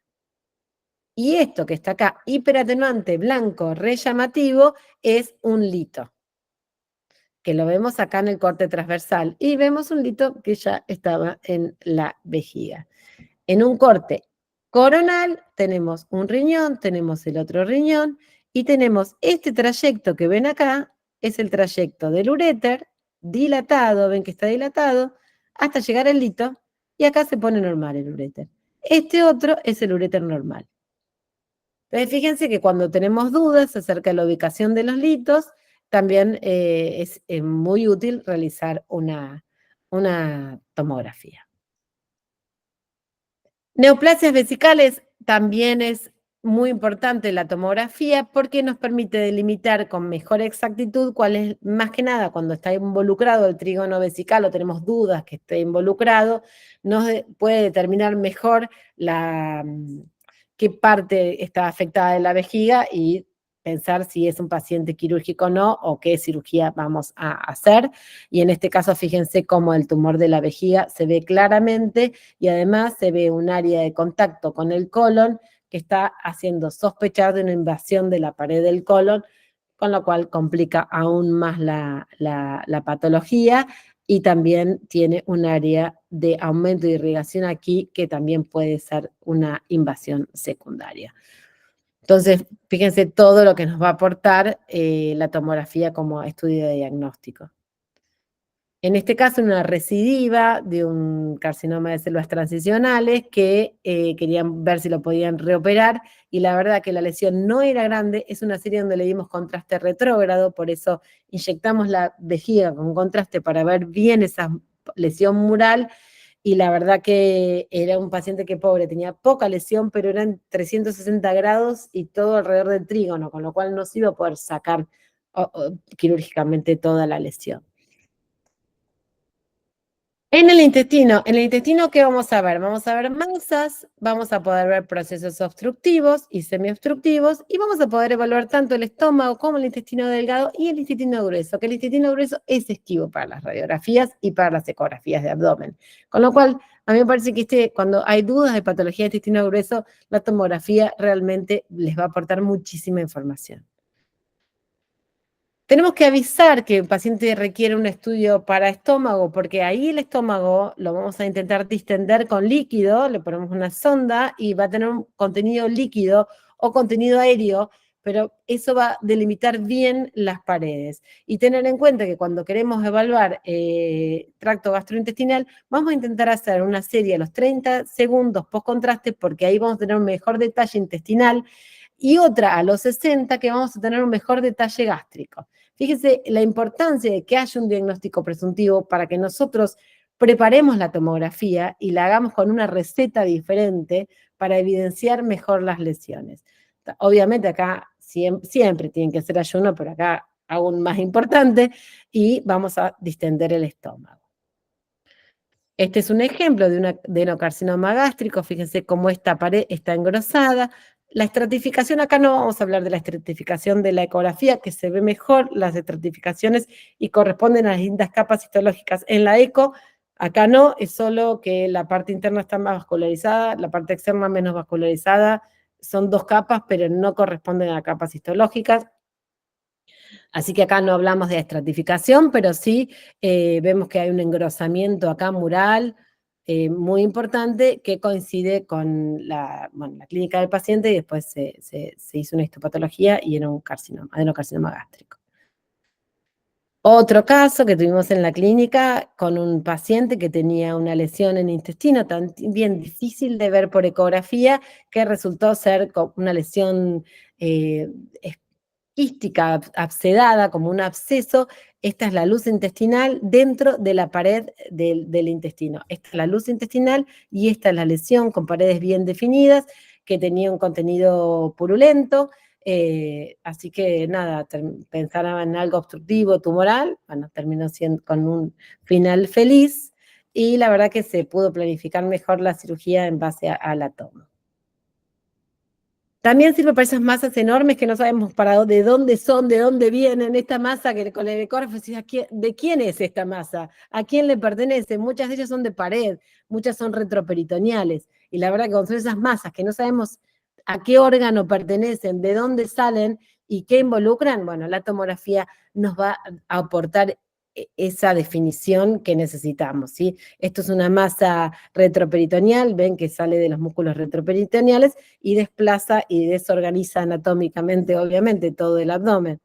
Y esto que está acá, hiperatenuante, blanco, re llamativo, es un lito, que lo vemos acá en el corte transversal. Y vemos un lito que ya estaba en la vejiga. En un corte coronal tenemos un riñón, tenemos el otro riñón, y tenemos este trayecto que ven acá, es el trayecto del uréter, dilatado, ven que está dilatado, hasta llegar al lito, y acá se pone normal el uréter. Este otro es el uréter normal. Entonces, fíjense que cuando tenemos dudas acerca de la ubicación de los litos, también es muy útil realizar una tomografía. Neoplasias vesicales también es muy importante la tomografía porque nos permite delimitar con mejor exactitud cuál es, más que nada, cuando está involucrado el trígono vesical o tenemos dudas que esté involucrado, nos puede determinar mejor qué parte está afectada de la vejiga y pensar si es un paciente quirúrgico o no, o qué cirugía vamos a hacer. Y en este caso, fíjense cómo el tumor de la vejiga se ve claramente y además se ve un área de contacto con el colon que está haciendo sospechar de una invasión de la pared del colon, con lo cual complica aún más la patología y también tiene un área de aumento de irrigación aquí que también puede ser una invasión secundaria. Entonces, fíjense todo lo que nos va a aportar la tomografía como estudio de diagnóstico. En este caso, una recidiva de un carcinoma de células transicionales que querían ver si lo podían reoperar y la verdad que la lesión no era grande, es una serie donde le dimos contraste retrógrado, por eso inyectamos la vejiga con contraste para ver bien esa lesión mural y la verdad que era un paciente que pobre, tenía poca lesión, pero eran 360 grados y todo alrededor del trígono, con lo cual no se iba a poder sacar quirúrgicamente toda la lesión. En el intestino, ¿qué vamos a ver? Vamos a ver masas, vamos a poder ver procesos obstructivos y semiobstructivos, y vamos a poder evaluar tanto el estómago como el intestino delgado y el intestino grueso, que el intestino grueso es esquivo para las radiografías y para las ecografías de abdomen. Con lo cual, a mí me parece que cuando hay dudas de patología de intestino grueso, la tomografía realmente les va a aportar muchísima información. Tenemos que avisar que el paciente requiere un estudio para estómago, porque ahí el estómago lo vamos a intentar distender con líquido, le ponemos una sonda y va a tener un contenido líquido o contenido aéreo, pero eso va a delimitar bien las paredes. Y tener en cuenta que cuando queremos evaluar tracto gastrointestinal, vamos a intentar hacer una serie a los 30 segundos post contraste, porque ahí vamos a tener un mejor detalle intestinal, y otra a los 60 que vamos a tener un mejor detalle gástrico. Fíjese la importancia de que haya un diagnóstico presuntivo para que nosotros preparemos la tomografía y la hagamos con una receta diferente para evidenciar mejor las lesiones. Obviamente acá siempre tienen que hacer ayuno, pero acá aún más importante, y vamos a distender el estómago. Este es un ejemplo de un adenocarcinoma gástrico, fíjense cómo esta pared está engrosada. La estratificación, acá no vamos a hablar de la estratificación de la ecografía, que se ve mejor las estratificaciones y corresponden a las distintas capas histológicas. En la eco, acá no, es solo que la parte interna está más vascularizada, la parte externa menos vascularizada, son dos capas, pero no corresponden a capas histológicas. Así que acá no hablamos de estratificación, pero sí vemos que hay un engrosamiento acá mural, muy importante que coincide con la clínica del paciente y después se hizo una histopatología y era un adenocarcinoma gástrico. Otro caso que tuvimos en la clínica con un paciente que tenía una lesión en el intestino, también difícil de ver por ecografía, que resultó ser una lesión quística, abscedada, como un absceso. Esta es la luz intestinal dentro de la pared del intestino. Esta es la luz intestinal y esta es la lesión con paredes bien definidas, que tenía un contenido purulento. Así que nada, pensaba en algo obstructivo, tumoral, bueno, terminó siendo con un final feliz y la verdad que se pudo planificar mejor la cirugía en base a la toma. También sirve para esas masas enormes que no sabemos de dónde son, de dónde vienen, esta masa que con el ecógrafo decís, ¿de quién es esta masa? ¿A quién le pertenece? Muchas de ellas son de pared, muchas son retroperitoneales, y la verdad que con esas masas que no sabemos a qué órgano pertenecen, de dónde salen y qué involucran, bueno, la tomografía nos va a aportar esa definición que necesitamos, ¿sí? Esto es una masa retroperitoneal, ven que sale de los músculos retroperitoneales y desplaza y desorganiza anatómicamente, obviamente, todo el abdomen.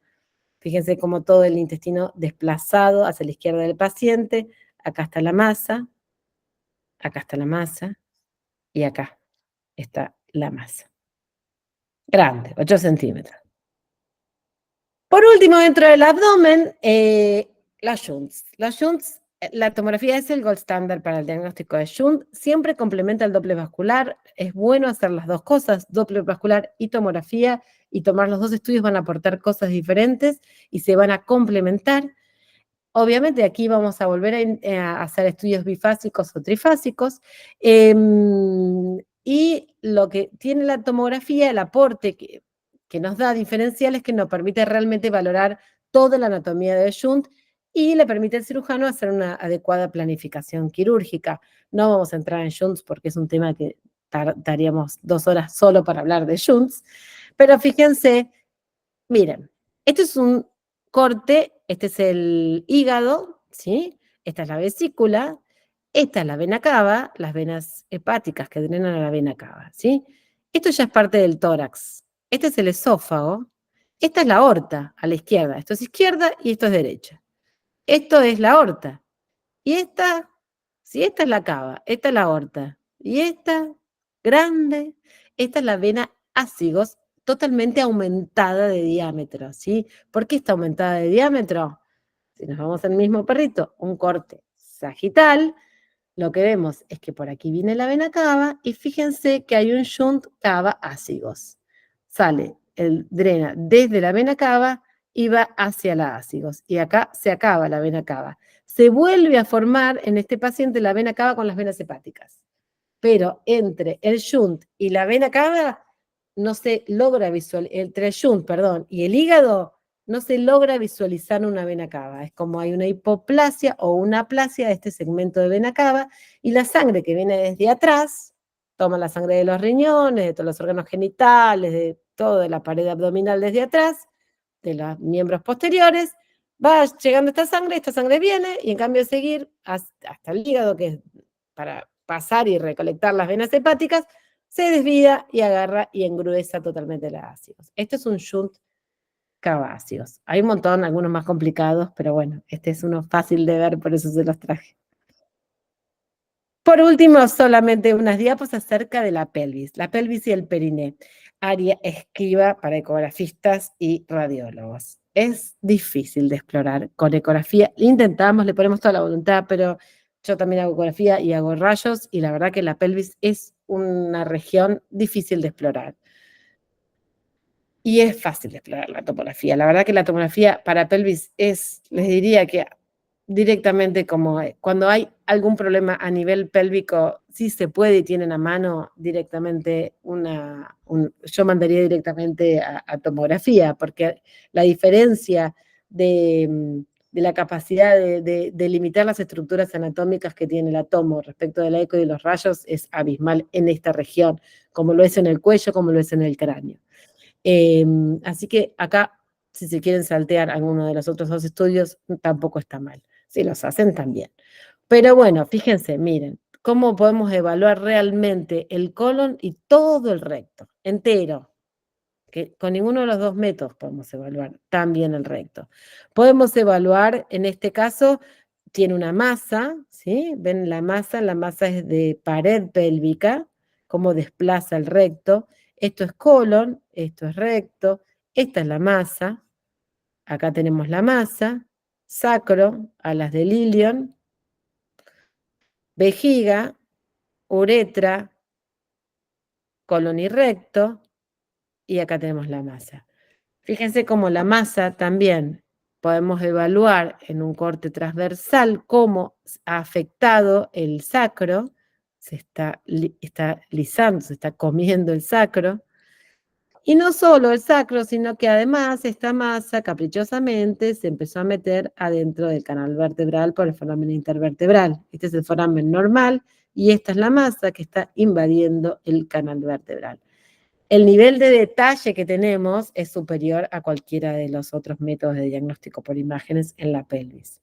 Fíjense cómo todo el intestino desplazado hacia la izquierda del paciente, acá está la masa, y acá está la masa. Grande, 8 centímetros. Por último, dentro del abdomen, las shunts. Las shunts, la tomografía es el gold standard para el diagnóstico de shunt, siempre complementa el Doppler vascular, es bueno hacer las dos cosas, Doppler vascular y tomografía, y tomar los dos estudios van a aportar cosas diferentes y se van a complementar. Obviamente aquí vamos a volver a hacer estudios bifásicos o trifásicos, y lo que tiene la tomografía, el aporte que nos da diferencial es que nos permite realmente valorar toda la anatomía del shunt y le permite al cirujano hacer una adecuada planificación quirúrgica. No vamos a entrar en shunts porque es un tema que tardaríamos 2 horas solo para hablar de shunts, pero fíjense, miren, este es un corte, este es el hígado, ¿sí? Esta es la vesícula, esta es la vena cava, las venas hepáticas que drenan a la vena cava, ¿sí? Esto ya es parte del tórax. Este es el esófago, esta es la aorta a la izquierda, esto es izquierda y esto es derecha. Esto es la aorta. Y esta, si esta es la cava, esta es la aorta, y esta, grande, esta es la vena ácigos, totalmente aumentada de diámetro, ¿sí? ¿Por qué está aumentada de diámetro? Si nos vamos al mismo perrito, un corte sagital, lo que vemos es que por aquí viene la vena cava, y fíjense que hay un shunt cava ácigos. Drena desde la vena cava y va hacia la ácigos, y acá se acaba la vena cava. Se vuelve a formar en este paciente la vena cava con las venas hepáticas. Pero entre el shunt y la vena cava no se logra entre el shunt, perdón, y el hígado no se logra visualizar una vena cava. Es como hay una hipoplasia o una aplasia de este segmento de vena cava, y la sangre que viene desde atrás, toma la sangre de los riñones, de todos los órganos genitales, de toda la pared abdominal desde atrás, de los miembros posteriores, va llegando esta sangre viene, y en cambio de seguir hasta el hígado, que es para pasar y recolectar las venas hepáticas, se desvía y agarra y engruesa totalmente los ácidos. Este es un shunt caváceos. Hay un montón, algunos más complicados, pero bueno, este es uno fácil de ver, por eso se los traje. Por último, solamente unas diapos acerca de la pelvis y el periné, área esquiva para ecografistas y radiólogos. Es difícil de explorar con ecografía, intentamos, le ponemos toda la voluntad, pero yo también hago ecografía y hago rayos, y la verdad que la pelvis es una región difícil de explorar. Y es fácil de explorar la tomografía. La verdad que la tomografía para pelvis les diría que directamente como cuando hay algún problema a nivel pélvico, sí se puede y tienen a mano directamente yo mandaría directamente a tomografía, porque la diferencia de la capacidad de limitar las estructuras anatómicas que tiene la tomo respecto de la eco y los rayos es abismal en esta región, como lo es en el cuello, como lo es en el cráneo. Así que acá, si se quieren saltear alguno de los otros 2 estudios, tampoco está mal. Si los hacen, también. Pero bueno, fíjense, miren, cómo podemos evaluar realmente el colon y todo el recto, entero, que con ninguno de los dos métodos podemos evaluar también el recto. Podemos evaluar, en este caso, tiene una masa, ¿sí? ¿Ven la masa? La masa es de pared pélvica, cómo desplaza el recto. Esto es colon, esto es recto, esta es la masa. Acá tenemos la masa, sacro, alas de ilion, vejiga, uretra, colon y recto, y acá tenemos la masa. Fíjense cómo la masa también podemos evaluar en un corte transversal cómo ha afectado el sacro, está lisando, se está comiendo el sacro. Y no solo el sacro, sino que además esta masa caprichosamente se empezó a meter adentro del canal vertebral por el foramen intervertebral. Este es el foramen normal y esta es la masa que está invadiendo el canal vertebral. El nivel de detalle que tenemos es superior a cualquiera de los otros métodos de diagnóstico por imágenes en la pelvis.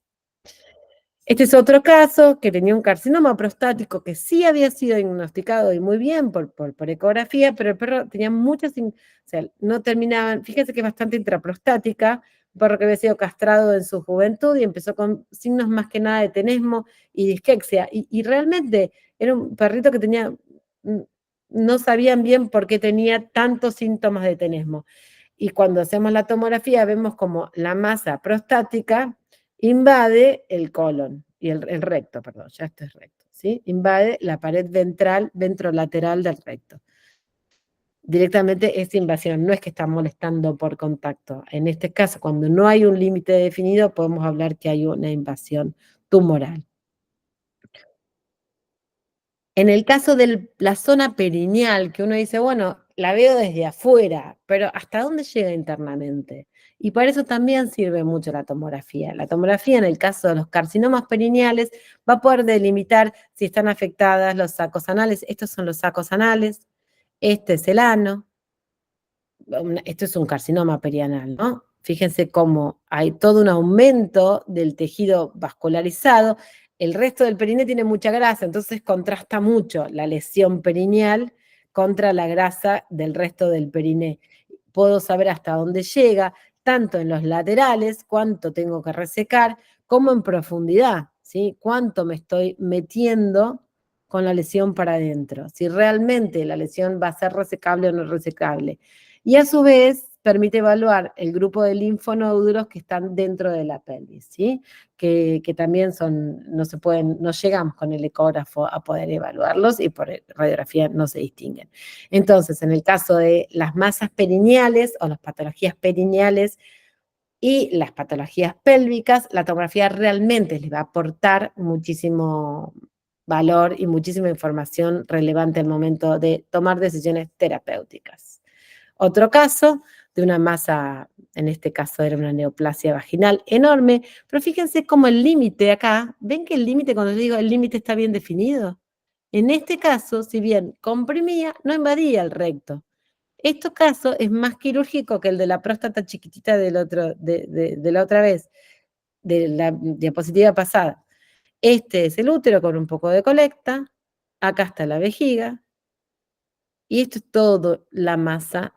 Este es otro caso que tenía un carcinoma prostático que sí había sido diagnosticado y muy bien por ecografía, pero el perro tenía muchas, o sea, no terminaban, fíjense que es bastante intraprostática, un perro que había sido castrado en su juventud y empezó con signos más que nada de tenesmo y disquexia, y realmente era un perrito que tenía, no sabían bien por qué tenía tantos síntomas de tenesmo. Y cuando hacemos la tomografía vemos como la masa prostática invade el colon, y el recto, perdón, ya esto es recto, ¿sí? Invade la pared ventral, ventrolateral del recto. Directamente es invasión, no es que está molestando por contacto. En este caso, cuando no hay un límite definido, podemos hablar que hay una invasión tumoral. En el caso de la zona perineal, que uno dice, bueno, la veo desde afuera, pero ¿hasta dónde llega internamente? Y para eso también sirve mucho la tomografía. La tomografía, en el caso de los carcinomas perineales, va a poder delimitar si están afectadas los sacos anales. Estos son los sacos anales, este es el ano, esto es un carcinoma perianal, ¿no? Fíjense cómo hay todo un aumento del tejido vascularizado. El resto del periné tiene mucha grasa, entonces contrasta mucho la lesión perineal contra la grasa del resto del periné. Puedo saber hasta dónde llega, tanto en los laterales, cuánto tengo que resecar, como en profundidad, ¿sí? Cuánto me estoy metiendo con la lesión para adentro, si realmente la lesión va a ser resecable o no resecable. Y a su vez permite evaluar el grupo de linfonódulos que están dentro de la pelvis, ¿sí? Que también son, no llegamos con el ecógrafo a poder evaluarlos y por radiografía no se distinguen. Entonces, en el caso de las masas perineales o las patologías perineales y las patologías pélvicas, la tomografía realmente les va a aportar muchísimo valor y muchísima información relevante al momento de tomar decisiones terapéuticas. Otro caso de una masa, en este caso era una neoplasia vaginal enorme, pero fíjense cómo el límite acá, ¿ven que el límite, cuando yo digo el límite está bien definido? En este caso, si bien comprimía, no invadía el recto. Este caso es más quirúrgico que el de la próstata chiquitita de la otra vez, de la diapositiva pasada. Este es el útero con un poco de colecta, acá está la vejiga, y esto es todo la masa.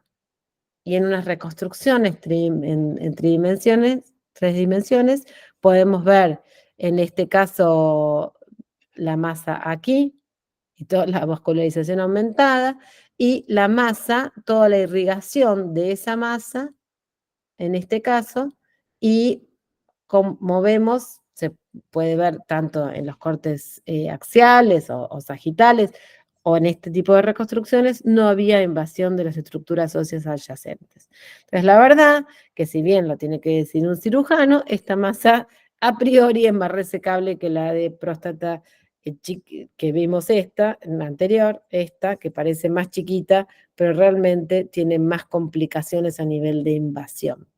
Y en unas reconstrucciones en tres dimensiones, podemos ver, en este caso, la masa aquí, y toda la vascularización aumentada, y la masa, toda la irrigación de esa masa, en este caso, y como vemos, se puede ver tanto en los cortes axiales o sagitales, o en este tipo de reconstrucciones, no había invasión de las estructuras óseas adyacentes. Entonces, la verdad que si bien lo tiene que decir un cirujano, esta masa a priori es más resecable que la de próstata que vimos la anterior, esta, que parece más chiquita, pero realmente tiene más complicaciones a nivel de invasión.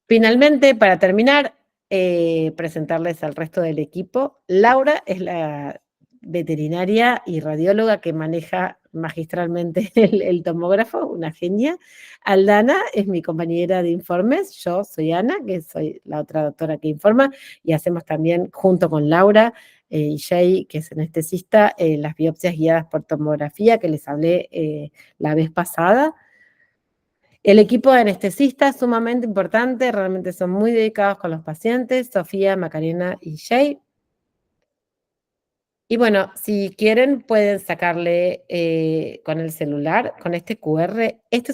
Finalmente, para terminar, presentarles al resto del equipo. Laura es la veterinaria y radióloga que maneja magistralmente el tomógrafo, una genia. Aldana es mi compañera de informes, yo soy Ana, que soy la otra doctora que informa, y hacemos también, junto con Laura y Jay, que es anestesista, las biopsias guiadas por tomografía que les hablé la vez pasada. El equipo de anestesistas es sumamente importante, realmente son muy dedicados con los pacientes, Sofía, Macarena y Jay. Y bueno, si quieren pueden sacarle con el celular, con este QR, este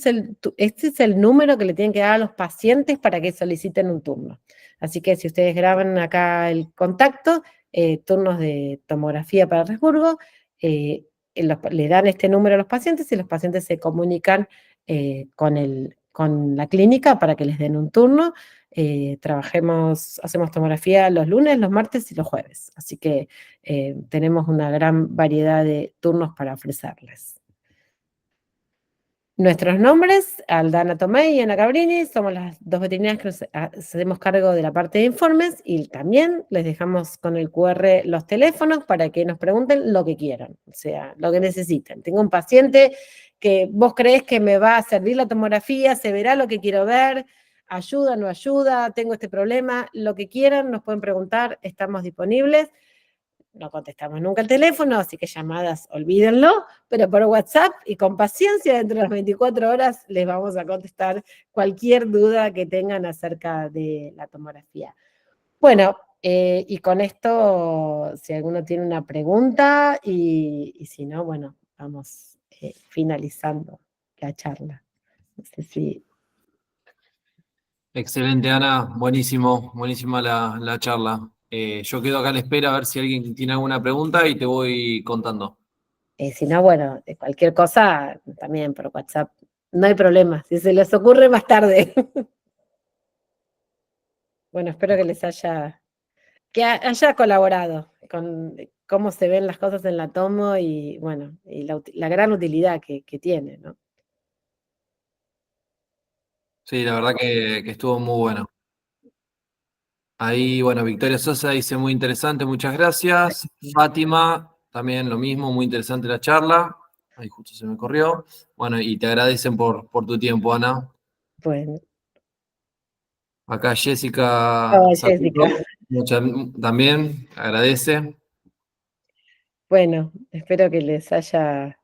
es el número que le tienen que dar a los pacientes para que soliciten un turno. Así que si ustedes graban acá el contacto, turnos de tomografía para Resburgo, le dan este número a los pacientes y los pacientes se comunican con la clínica para que les den un turno. Hacemos tomografía los lunes, los martes y los jueves. Así que tenemos una gran variedad de turnos para ofrecerles. Nuestros nombres, Aldana Tomei y Ana Cabrini, somos las dos veterinarias que nos hacemos cargo de la parte de informes y también les dejamos con el QR los teléfonos para que nos pregunten lo que quieran, o sea, lo que necesiten. Tengo un paciente que vos creés que me va a servir la tomografía, se verá lo que quiero ver, ayuda, no ayuda, tengo este problema, lo que quieran nos pueden preguntar, estamos disponibles. No contestamos nunca el teléfono, así que llamadas, olvídenlo, pero por WhatsApp y con paciencia, dentro de las 24 horas les vamos a contestar cualquier duda que tengan acerca de la tomografía. Bueno, y con esto, si alguno tiene una pregunta, y si no, bueno, vamos finalizando la charla. No sé si... Excelente, Ana. Buenísima la charla. Yo quedo acá a la espera a ver si alguien tiene alguna pregunta y te voy contando. Si no, bueno, cualquier cosa también por WhatsApp, no hay problema, si se les ocurre más tarde. Bueno, espero que les haya colaborado con cómo se ven las cosas en la tomo y, bueno, y la gran utilidad que tiene, ¿no? Sí, la verdad que estuvo muy bueno. Ahí, bueno, Victoria Sosa dice muy interesante, muchas gracias. Fátima, también lo mismo, muy interesante la charla. Ahí justo se me corrió. Bueno, y te agradecen por tu tiempo, Ana. Bueno, Acá Jessica oh, Jessica. Saturno, también agradece. Bueno, espero que les haya